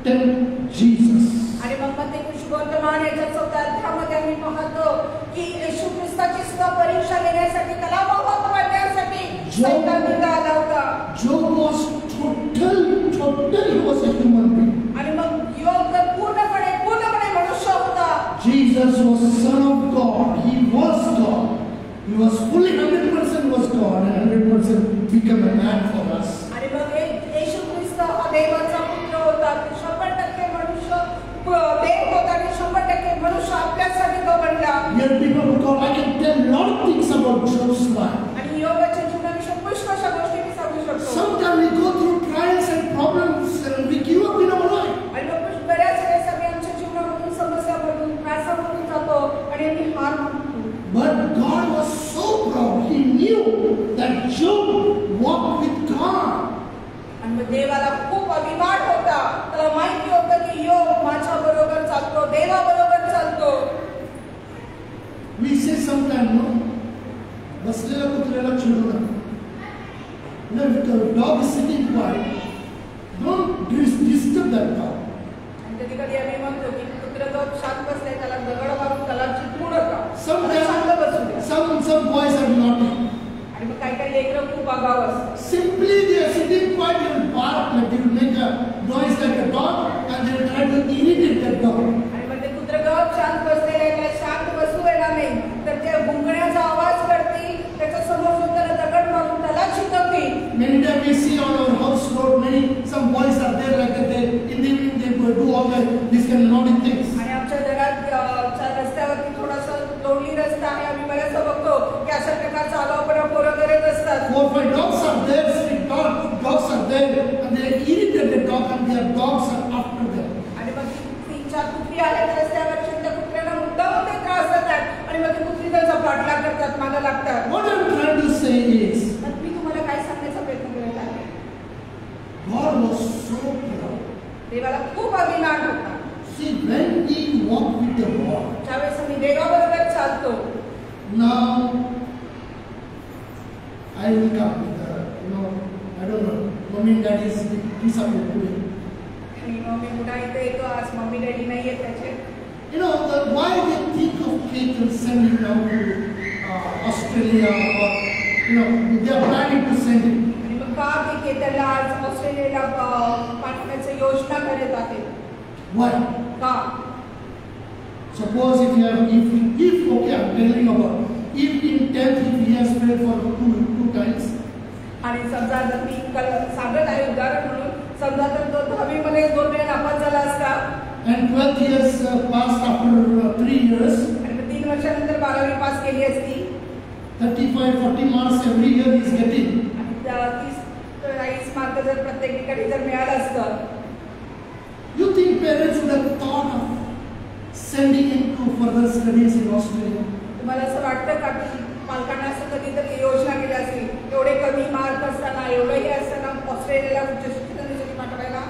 tempt Jesus. आणि मग मत्ती वर्तमान याच्या 4व्या अध्यायामध्ये आम्ही पाहतो की येशू ख्रिस्ताची सुद्धा परीक्षा घेण्यासाठी, त्याला मोहात पाडण्यासाठी सैतान तिथे आला होता. Job was total, he was a of God. He was God. He was fully 100% was God and 100% become a man for us. आणि मग येशू ख्रिस्त हा देवाचा पुत्र होता. 100% मनुष्य देव होता आणि 100% मनुष्य आपल्यासाठी तो बनला. Yet people of God, I can tell a lot of things about Job's life. आणि योबाच्या जीवनाविषयी पुष्कळ गोष्टी मी सांगू शकतो. Sometimes we go through trials and problems and we give up in our life. आणि मग बऱ्याच वेळेस आम्ही आमच्या जीवनामधून समस्यामधून त्रासामधून जातो आणि आम्ही हार मानतो. But God was so proud. He knew that Job walked with God. आणि मग देवाला खूप अभिमान होता. त्याला माहिती होतं की योग माझ्या बरोबर चालतो, देवाबरोबर चालतो. We say sometimes, no, बसलेल्या कुत्र्याला चिडू नका. If the dog is sitting quiet, don't disturb that dog. आणि कधी कधी आम्ही म्हणतो की कुत्रा जो शांत बसलाय त्याला दगड मारून त्याला चिडवू नका. शांत बसू द्या. Some boys are naughty. आणि मग काही काही लेकरं खूप आगाऊ असतात. Simply they are sitting quiet, they will bark, like they will make a noise like a dog, and they will try to irritate that dog. आणि मग ते कुत्रा गप शांत बसलेले त्याला शांत बसू येणार नाही तर ते भुंकण्याचा आवाज करतील. त्याच्या समोर सुद्धा त्याला दगड मारून त्याला चिडवतील. Many times we see on our house road, some boys are there like that. They in the evening they do all these kind of naughty things. आणि आमच्या घरात रस्त्यावरती थोडासा लोणली रस्ता आहे. आम्ही बऱ्याचदा बघतो की अशा प्रकारचा आगाऊपणा पोरं करत असतात. 4-5 dogs are there, street dogs are there, and they irritate the dog, and their dogs are after them. आणि मग 3-4 कुत्री आहेत रस्त्यावरची. त्या कुत्र्याला मुद्दामून ते त्रास देतात आणि मग ती कुत्री त्यांचा पाठलाग करतात, मागं लागतात. What I'm trying to say is, मग मी तुम्हाला काय सांगण्याचा प्रयत्न करत आहे. God was so proud. देवाला खूप अभिमान होता. See, when we walk with the Lord, ज्यावेळेस आम्ही देवाबरोबर चालतो. now I will come with I don't know, mommy and daddy's disappear today. आणि मम्मी पुन्हा इथे येतो. आज मम्मी डॅडी नाही आहेत त्याचे. Why they think of Keith and sending now to Australia or they are planning to send him. आणि मग का की त्याला आज ऑस्ट्रेलियाला पाठवण्याची योजना करत आहेत. Why? का? Suppose if okay, I'm telling about if in 10th if he has failed for two times. आणि समजा जर मी सांगत आहे उदाहरण म्हणून समजा तर तो 10वी मध्ये 2 वेळा नापास झाला असता. And 12th he has passed after 3 years. आणि मग 3 वर्षानंतर 12वी पास केली असती. 35-40 marks every year he is getting. आणि 30-40 मार्क जर प्रत्येक ठिकाणी जर मिळालं असतं. You think parents would have thought of sending him to further studies in Australia? तुम्हाला असं वाटतं का की पालकांना असं कधीतरी योजना केली असेल एवढे कमी मार्क असताना एवढंही असताना ऑस्ट्रेलियाला उच्च शिक्षणासाठी पाठवायला?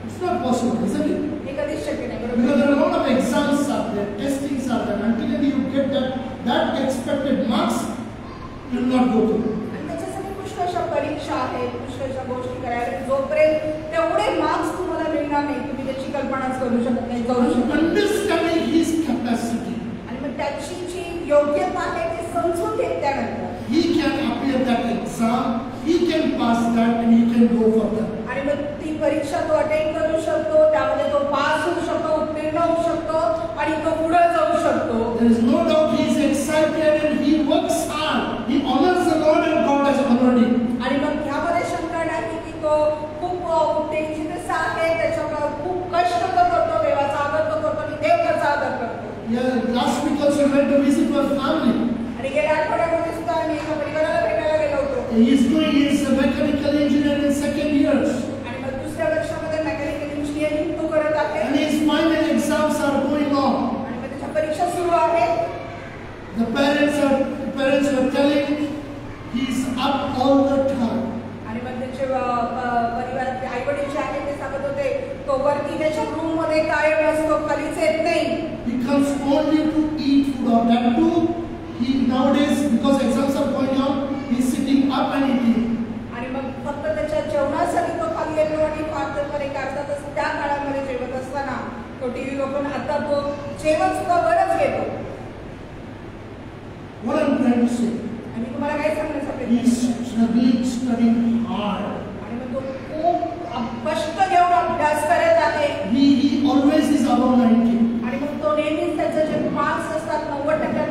It's not possible, isn't it? हे कधीच शक्य नाही. Because बरोबर. there are a lot of exams are there, testings are there. Until you get that expected marks, you will not go through. आणि त्याच्यासाठी पुष्कळशा परीक्षा आहेत, पुष्कळशा गोष्टी करायला. जोपर्यंत तेवढे मार्क्स तुम्हाला मिळणार नाही तुम्ही त्याची कल्पनाच करू शकत नाही, करू शकत नाही. Understanding his capacity, आणि मग त्याची जी योग्यता आहे ते समजून घेतल्यानंतर he can appear that exam, he can pass that, and he can go further. आणि मग ती परीक्षा तो अटेंड करू शकतो. त्यामध्ये तो पास होऊ शकतो, उत्तीर्ण होऊ शकतो आणि तो पुढे जाऊ शकतो. There is no doubt he is excited and he works hard. He honors the Lord and God has honored him. आणि मग ह्यामध्ये शंका नाही की तो खूप उत्तेजित आहे. त्याच्यामुळे खूप कष्ट करतो, देवाचा आदर तो करतो आणि देव त्याचा आदर करतो. Yeah, last week also we went to visit our family. आणि गेल्या आठवड्यामध्ये सुद्धा आम्ही एका परिवाराला भेटायला गेलो होतो. He is doing his mechanical engineering in 2nd years. आणि मग दुसऱ्या वर्षामध्ये मेकॅनिकल इंजिनिअरिंग तो करत आहे. And his final exams are going on. आणि मग त्याच्या परीक्षा सुरू आहेत. The parents were telling he is up all the time. आणि मग त्याचे परिवारातले आई वडील जे आहेत ते सांगत होते तो वरती त्याच्या रूम मध्ये कायम असतो, खालीच येत नाही. He comes only to eat food or that too. He nowadays because exams are going on, he is sitting up and eating. आणि मग फक्त त्याच्या जेवणासाठी तो खाली येतो आणि फार तर एक अर्धा तास त्या काळामध्ये जेवत असताना तो टीव्ही बघून आता तो जेवण सुद्धा बरंच घेतो. What I'm trying to say, आणि तुम्हाला काय सांगण्याचा he प्रयत्न is studying hard. आणि मग तो खूप कष्ट घेऊन अभ्यास करत आहे. He always is above 90. आणि मग तो नेहमीच त्याचे जे मार्क्स असतात 90%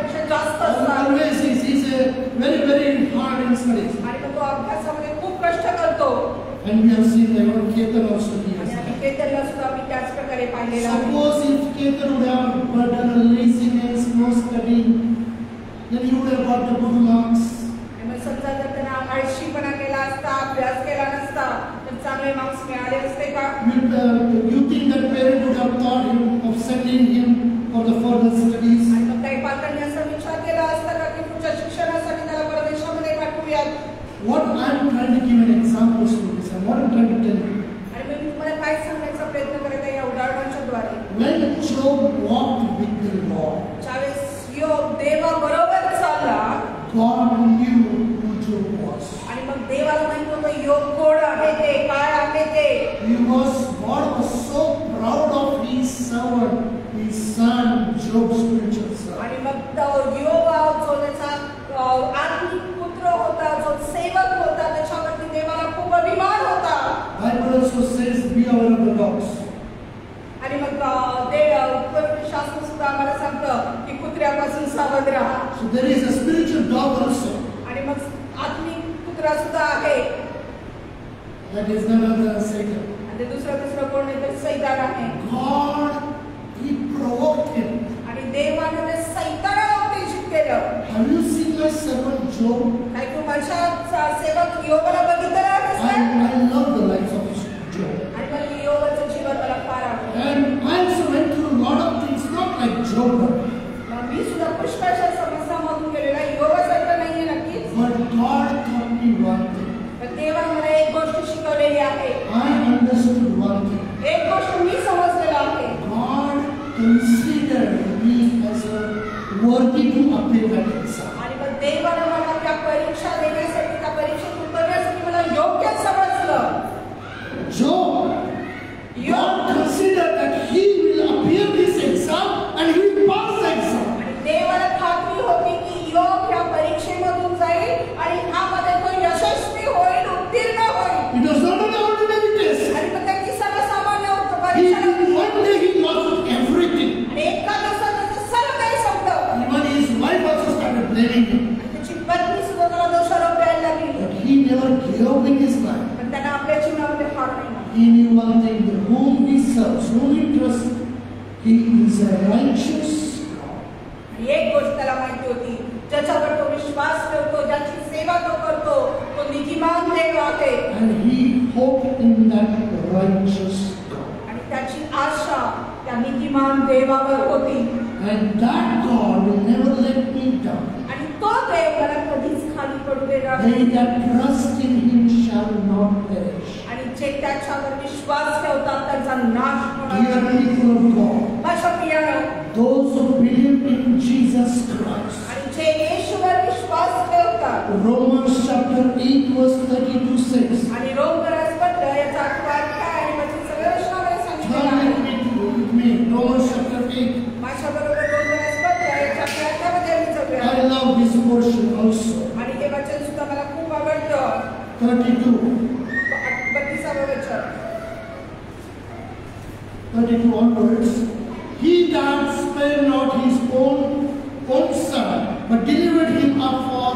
And we have seen that even Ketan also he has. आणि केतनला सुद्धा मी त्याच प्रकारे पाहिलेलं आहे. Suppose if Ketan would have done a laziness, no studying, then he would have got the good marks. आणि मग समजा जर त्यांना आळशीपणा केला असता, अभ्यास केला नसता, तर चांगले मार्क्स मिळाले असते का? You think that parent would have thought him of sending him for the further studies? आणि मग काही पालकांनी असा विचार केला असता का की पुढच्या शिक्षणासाठी त्याला परदेशामध्ये पाठवूयात? What I am trying to give an example to this, and what I am trying to tell you. आणि मी तुम्हाला काय सांगण्याचा प्रयत्न करत आहे या उदाहरणांच्या द्वारे. When Job walked with the Lord, ज्यावेळेस योग देवाबरोबर चालला, God knew who Job was. आणि मग देवाला माहित होतं योग कोण आहे ते, काय आहे ते. God was so proud of his servant, his son, Job's spiritual son. आणि मग तो योग जो त्याचा आत्मिक पुत्र होता, जो सेवक होता, त्याच्यावरती देवाला खूप अभिमान होता. Bible also says, be aware of the dogs. आणि मग शास्त्र सुद्धा आम्हाला सांगतं की कुत्र्यापासून सावध राहा. So there is a spiritual dog also. आणि मग आत्मिक कुत्रा सुद्धा आहे. That is none other than Satan. आणि ते दुसरं कोण नाही तर सैतान आहे. God, he provoked him. आणि देवाने ते सैतानाला उत्तेजित केलं. Have you seen my servant Job? काय तू माझ्या सेवक योगाला बघितलं आहेस का? I love the life of Job. आणि मला योगाचं जीवन मला फार आवडतं. And I also went through a lot of things, not like Job, मी सुद्धा पुष्कळशा समस्यामधून गेलेला योगासारखं नाहीये नक्कीच. but God taught me one thing. पण देवाने मला एक गोष्ट शिकवलेली आहे. I understood one thing. एक गोष्ट मी समजलेला आहे. God considered me as a worthy to appear that exam. आणि मग देवाने मला त्या परीक्षा देण्यासाठी, त्या परीक्षेत उतरण्यासाठी मला योग्य समजलं. Job, God considered that he will appear this exam and he will pass the exam. आणि देवाला खात्री होती की योग या परीक्षेमधून जाईल आणि ह्यामध्ये तो यशस्वी होईल, उत्तीर्ण होईल. It was not an ordinary test. आणि मग त्याची सर्वसामान्य होतं One परीक्षा. day he lost everything. आणि एका दिवसात त्याचं सर्व काही संपलं. Even his wife also started blaming him. आणि त्याची पत्नी सुद्धा त्याला दोषारोप द्यायला लागली. But he never gave up in his life. पण त्यानं आपल्या जीवनामध्ये हार नाही मानला. He knew one thing, that whom he serves, whom he trusts, he is a righteous God. आणि एक गोष्ट त्याला माहिती होती, ज्याच्यावर तो विश्वास ठेवतो, ज्याची सेवा तो करतो, तो नीतिमान देव आहे. And he hoped in that righteous God. आणि त्याची आशा त्या नीतिमान देवावर होती. And that God will never let me down. आणि तो देव मला कधीच खाली पडू देणार They नाही. that trust in him shall not perish. आणि जे त्याच्यावर विश्वास ठेवतात त्यांचा नाश होणार Dear नाही. people of God, माझ्या प्रियानो, those who believe in Jesus Christ, आणि जे येशूवर विश्वास ठेवतात, Romans chapter 8 verse 32 says, आणि रोमकरास पत्र याचा 8 अध्याय आणि त्याची सगळ्या वचनामध्ये सांगितलेलं turn आहे. with me, Romans chapter 8. माझ्याबरोबर रोमकरास पत्र याच्या 8 अध्यायामध्ये मी जगूया. I love this portion also. आणि हे वचन सुद्धा मला खूप आवडतं. 32 onwards. He that spared not his own son, but delivered him up for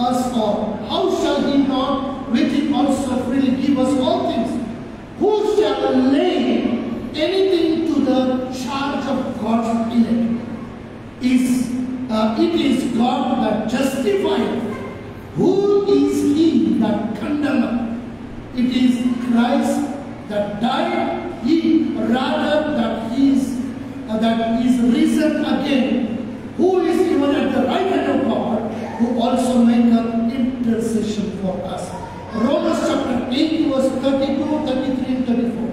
us all, how shall he not with him also freely give us all things? Who shall lay anything to the charge of God's elect? It is God that justifieth. Who is he that condemneth? It is Christ that died, he rather that is risen again, who is even at the right hand of God, who also maketh intercession for us. Romans chapter 8 verse 32, 33 and 34.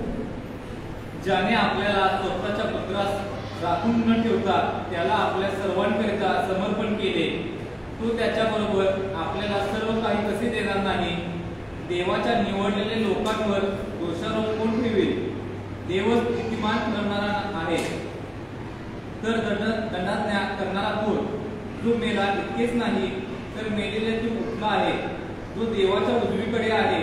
ज्याने आपल्याला स्वतःच्या पुत्रास राखून न ठेवता त्याला आपल्या सर्वांकरिता समर्पण केले, तो त्याच्याबरोबर आपल्याला सर्व काही कसे देणार नाही? देवाच्या निवडलेल्या लोकांवर दोषारोप कोण ठेवेल? देवच नीतिमान ठरणारा आहे. तर दंडाज्ञा करणारा कोण? जो मेला इतकेच नाही तर मेलेल्यातून उठला आहे, जो देवाच्या उजवीकडे आहे,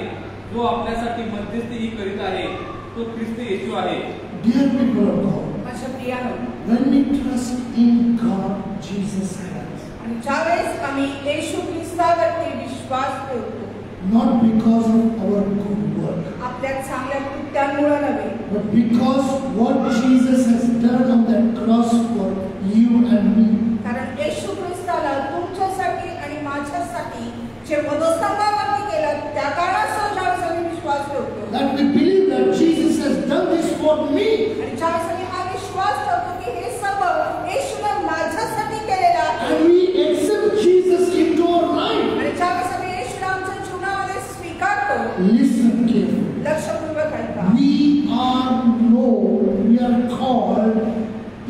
जो आपल्यासाठी मध्यस्थी करीत आहे, तो ख्रिस्त येशू आहे. Dear people of God, माझ्या प्रियानो, when we trust in God, Jesus Christ, आणि ज्यावेळेस आम्ही येशू ख्रिस्तावरती विश्वास ठेवतो, not because of our good work, आपल्या चांगल्या कृत्यांमुळे नव्हे, but because what Jesus has done on that cross for you and me. कारण येशू ख्रिस्ताला तुमच्यासाठी आणि माझ्यासाठी जे वधस्तंभावरती केलं त्या काळात ज्यावेळेस आम्ही विश्वास ठेवतो, That we believe that Jesus has done this for me. आणि ज्यावेळेस आम्ही हा विश्वास ठेवतो की हे सर्व येशूने माझ्यासाठी केलेलं आहे, And we accept Jesus into our life. आणि ज्यावेळेस आम्ही येशूला आमच्या जीवनामध्ये स्वीकारतो, Listen carefully. लक्षपूर्वक ऐका, We are called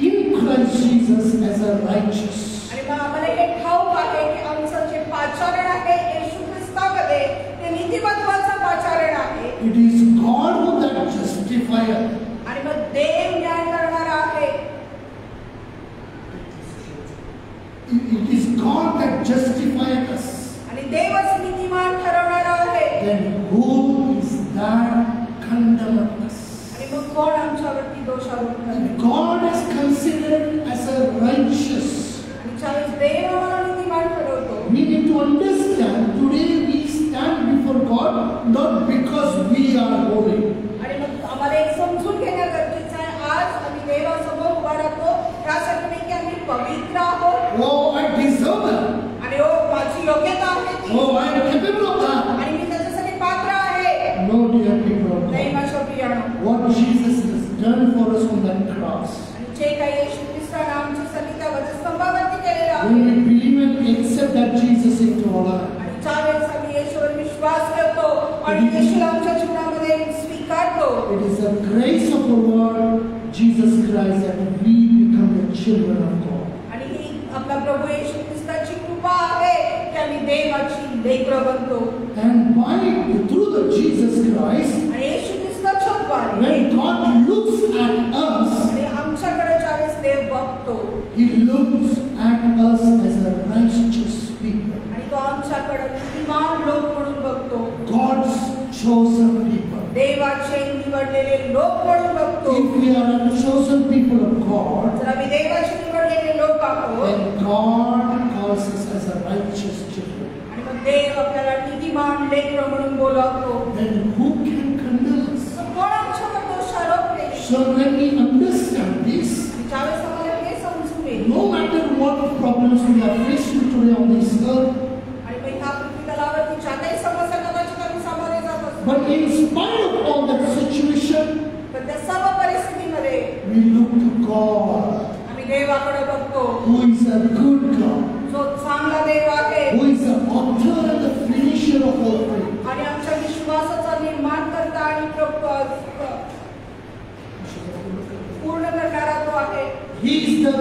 in Christ Jesus as a righteous. आणि मग आम्हाला हे ठाऊक आहे की आमचं जे पाचारण आहे येशू ख्रिस्तामध्ये ते नीतिमत्वाचं पाचारण आहे, It is God who that justifieth. आणि मग देव न्याय करणारा आहे. It is God that justifieth us. आणि देवच नीतिमान ठरवणारा आहे. Then who is that condemneth us? आणि मग कोण आमच्यावरती दोषारोप करेल? If God is considered as a righteous, आणि ज्यावेळेस देव आम्हाला नीतिमान ठरवतो, we need to understand today we stand before God not because we are holy. आणि मग आम्हाला एक समजून घेणं गरजेचं आहे. आज आम्ही देवासमोर उभा राहतो यासाठी नाही की आम्ही पवित्र आहोत Oh, I deserve that. आणि हो माझी योग्यता आहे ती, Oh, I am capable of that. आणि मी त्याच्यासाठी पात्र आहे. No, dear people of नाही God. माझ्या प्रियानो, What Jesus has done for us on that cross. आणि जे काही येशू ख्रिस्ताने आमच्यासाठी त्या वधस्तंभावरती केलेलं आहे, When we believe and accept that Jesus into our life, आणि ज्यावेळेस आम्ही येशूवर विश्वास करतो आणि येशूला आमच्या जीवनामध्ये स्वीकारतो, it is the grace of the Lord Jesus Christ that we become the children of God. आणि ही आपला प्रभू येशू ख्रिस्ताची कृपा आहे की आम्ही देवाची लेकरं बनतो. And through the Jesus Christ, आणि येशू ख्रिस्ताच्या द्वारे when God looks at us, आणि आमच्याकडे ज्यावेळेस देव बघतो, He looks at us as a righteous people. आणि तो आमच्याकडे नीतिमान लोक म्हणून बघतो, God's chosen people. देवाचे निवडलेले लोक म्हणून बघतो. If we are a chosen people of God, जर आम्ही देवाचे निवडलेले लोक आहोत, then God calls us as a righteous children. आणि मग देव आपल्याला नीतिमान लेकरं म्हणून बोलावतो, Then who can condemn us? तर कोण आमच्यावर दोषारोप करेल? So when we understand this, ज्यावेळेस आम्हाला हे समजून येईल, no matter what problems we are facing today on this earth, आणि मग ह्या पृथ्वीतलावरती ज्या काही समस्या कदाचित आम्ही सामोरे जात असतो, but in spite of all that situation, पण त्या सर्व परिस्थितीमध्ये we look to God, आम्ही देवाकडे बघतो, who is a good God, जो चांगला देव आहे who is the author and the finisher of all faith. आणि आमच्या विश्वासाचा निर्माण करता आणि पूर्ण करणारा तो आहे. He is a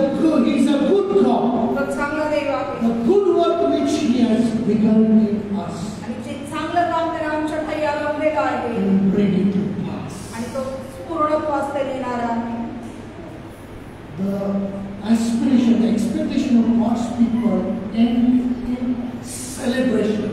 good God. तो चांगला देव आहे, The good work which He has begun in us, आणि जे चांगलं काम त्याने आमच्या ठाई आरंभलेलं आहे He will bring it to pass. आणि तो पूर्णत्वास ते नेणारा आहे. The aspiration, the expectation of God's people in celebration.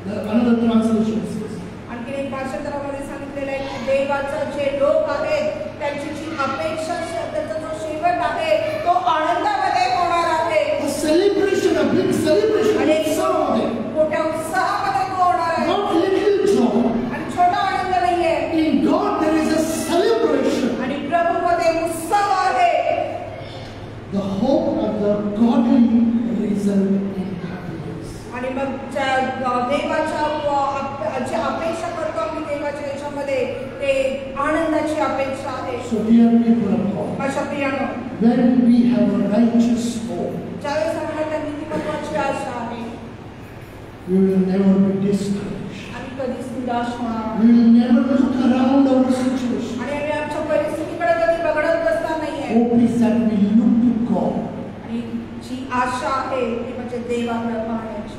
Another translation says, आणखी एक भाषांतरामध्ये सांगितलेलं आहे की देवाचं जे लोक आहेत त्यांची जी अपेक्षा, त्याचा जो शेवट आहे तो आनंदामध्ये होणार आहे. a celebration, a big celebration, आणि a ceremony, मोठ्या उत्साहामध्ये तो होणार आहे, not little joy. आणि छोटा आनंद नाहीये. In God there is a celebration. आणि प्रभूमध्ये उत्सव आहे. The hope of the godly result in happiness. आणि मग देवाच्या जी अपेक्षा करतो आम्ही देवाच्या याच्यामध्ये ते आनंदाची अपेक्षा आहे. So dear people of God, माझ्या प्रियानो, when we have a righteous hope, ज्यावेळेस आम्हाला त्या नीतिमत्वाची आशा आहे, we will never be discouraged. आम्ही कधीच निराश होणार नाही. We will never look around our situation. आणि आम्ही आमच्या परिस्थितीकडे कधी बघत बसणार नाहीये. Hope is that we look to God. आणि जी आशा आहे ती म्हणजे देवाकडे पाहण्याची.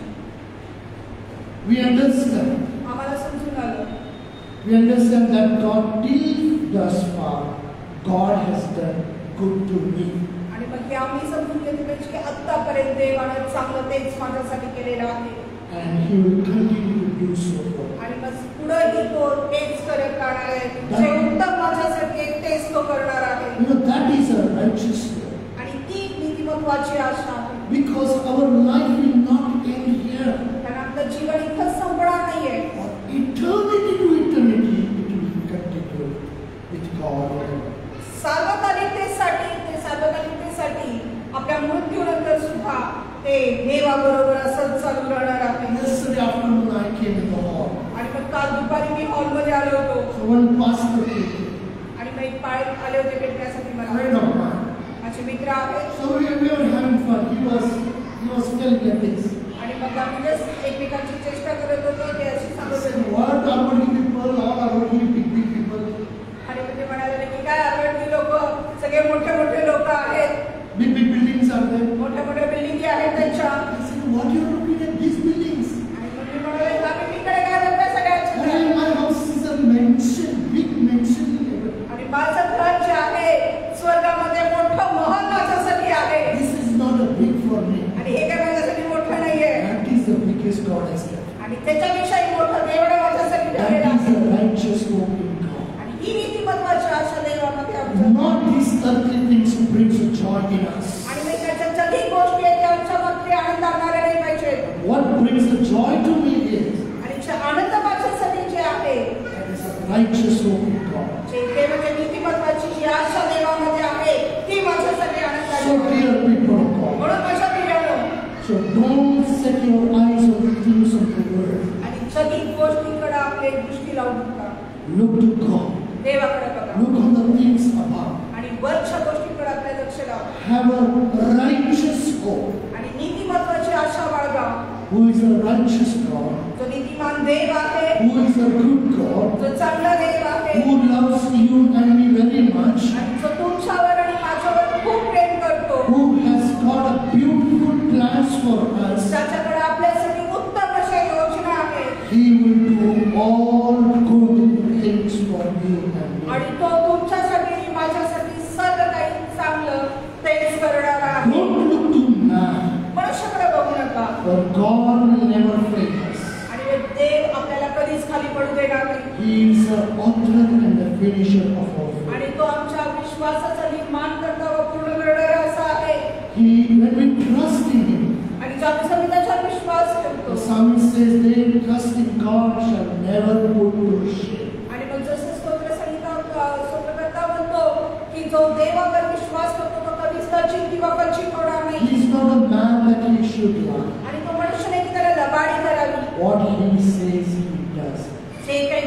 We understand. आम्हाला समजून आलं, We understand that God till thus far, God has done good to me. आणि मग हे आम्ही समजून घेतलं पाहिजे की आतापर्यंत देवानं चांगलं तेच माझ्यासाठी केलेलं आहे, And He will continue to do so for me. आणि मग पुढेही तो तेच करत राहणार आहे. जे उत्तम माझ्यासाठी आहे तेच तो करणार आहे. You know, that is a righteous way. आणि ती नीतिमत्वाची आशा आहे, Because our life will not end here. कारण आपलं जीवन इथंच संपणार नाहीये. with God. सार्वकालिकतेसाठी आपल्या मृत्यूनंतर सुद्धा ते देवाबरोबर असंच चालू राहणार आहे. Yesterday afternoon I came in the hall. आणि मग काल दुपारी मी हॉलमध्ये आलो होतो So one pastor came. आणि मग एक पाय आले होते भेटण्यासाठी मला. Friend of mine. माझे मित्र आहेत. So we were having fun. He was telling me this. आणि मग आम्ही जस्ट एकमेकांची चेष्टा करत होतो. ते अशी सांगत होते. What Arvadi people, all Arvadi big people. आणि मग ते म्हणाले की काय आवडती लोक सगळे मोठे मोठे लोक आहेत. Big buildings are there. मोठ्या मोठ्या बिल्डिंगी आहेत त्यांच्या. I said, what you are looking at these buildings? आणि मग मी म्हणाले आम्ही तिकडे काय बघता सगळ्यांच्या. My house is a mansion, big mansion. आणि माझं घर जे आहे स्वर्गामध्ये मोठं महल माझ्यासाठी आहे. This is not a big for me. आणि हे काय माझ्यासाठी मोठं नाहीये. That is the biggest God has done. आणि त्याच्यापेक्षाही मोठं देवडं माझ्यासाठी That ठेवलेलं is आहे. the righteous hope in God. आणि ही नीतिमत्वाची आशा देवामध्ये आमच्या. Not these earthly things who brings a joy in us. आणि मग त्याच्या जगी गोष्टी आहेत त्या आमच्यामध्ये आनंद आणणाऱ्या नाही पाहिजेत. What brings the joy to me is आणि जे आनंद माझ्यासाठी जे आहे that is a righteous hope in God. जे देवाच्या नीतिमत्वाची जी आशा देवामध्ये आहे ती माझ्यासाठी आनंदाची So आहे. dear people of God, म्हणून माझ्या प्रियानो so don't set your eyes on the things of the world. आणि जगी गोष्टीकडे आपली दृष्टी लावू नका. Look to God. देवाकडे बघा. Look on the things above. आणि वरच्या गोष्टीकडे आपले लक्ष लावा. Have a righteous hope. आणि नीतिमत्वाची आशा बाळगा. Who is a righteous God? जो नीतिमान देव आहे. Who is a good God? जो चांगला देव आहे. Who loves you and me very much? आणि जो तुमच्यावर आणि माझ्यावर खूप प्रेम करतो. Who has got a beautiful plans for us? ज्याच्याकडे आपल्यासाठी उत्तम अशा योजना आहेत. He will do all good things for you and me. आणि तो तुमच्यासाठी आणि माझ्यासाठी सर्व काही चांगलं तेच करणार आहे. Don't look to man, मनुष्याकडे बघू नका. for God will never fail us. आणि देव आपल्याला कधीच खाली पडू देणार नाही. He is the author and the finisher of our faith. आणि तो आमच्या विश्वासाचा निर्माण करता व पूर्ण करणारा असा आहे. When we trust in Him, आणि ज्या आम्ही त्याच्यावर विश्वास the करतो. psalmist says, they who trust in God shall never put to shame. आणि मग जसं स्तोत्रकर्ता म्हणतो की जो देवावर विश्वास करतो तो कधीच लज्जित किंवा वंचित होणार नाही. He is not a man that he should lie. आणि तो मनुष्य नाही की त्याला लबाडी करावी. What he says, he does. जे काही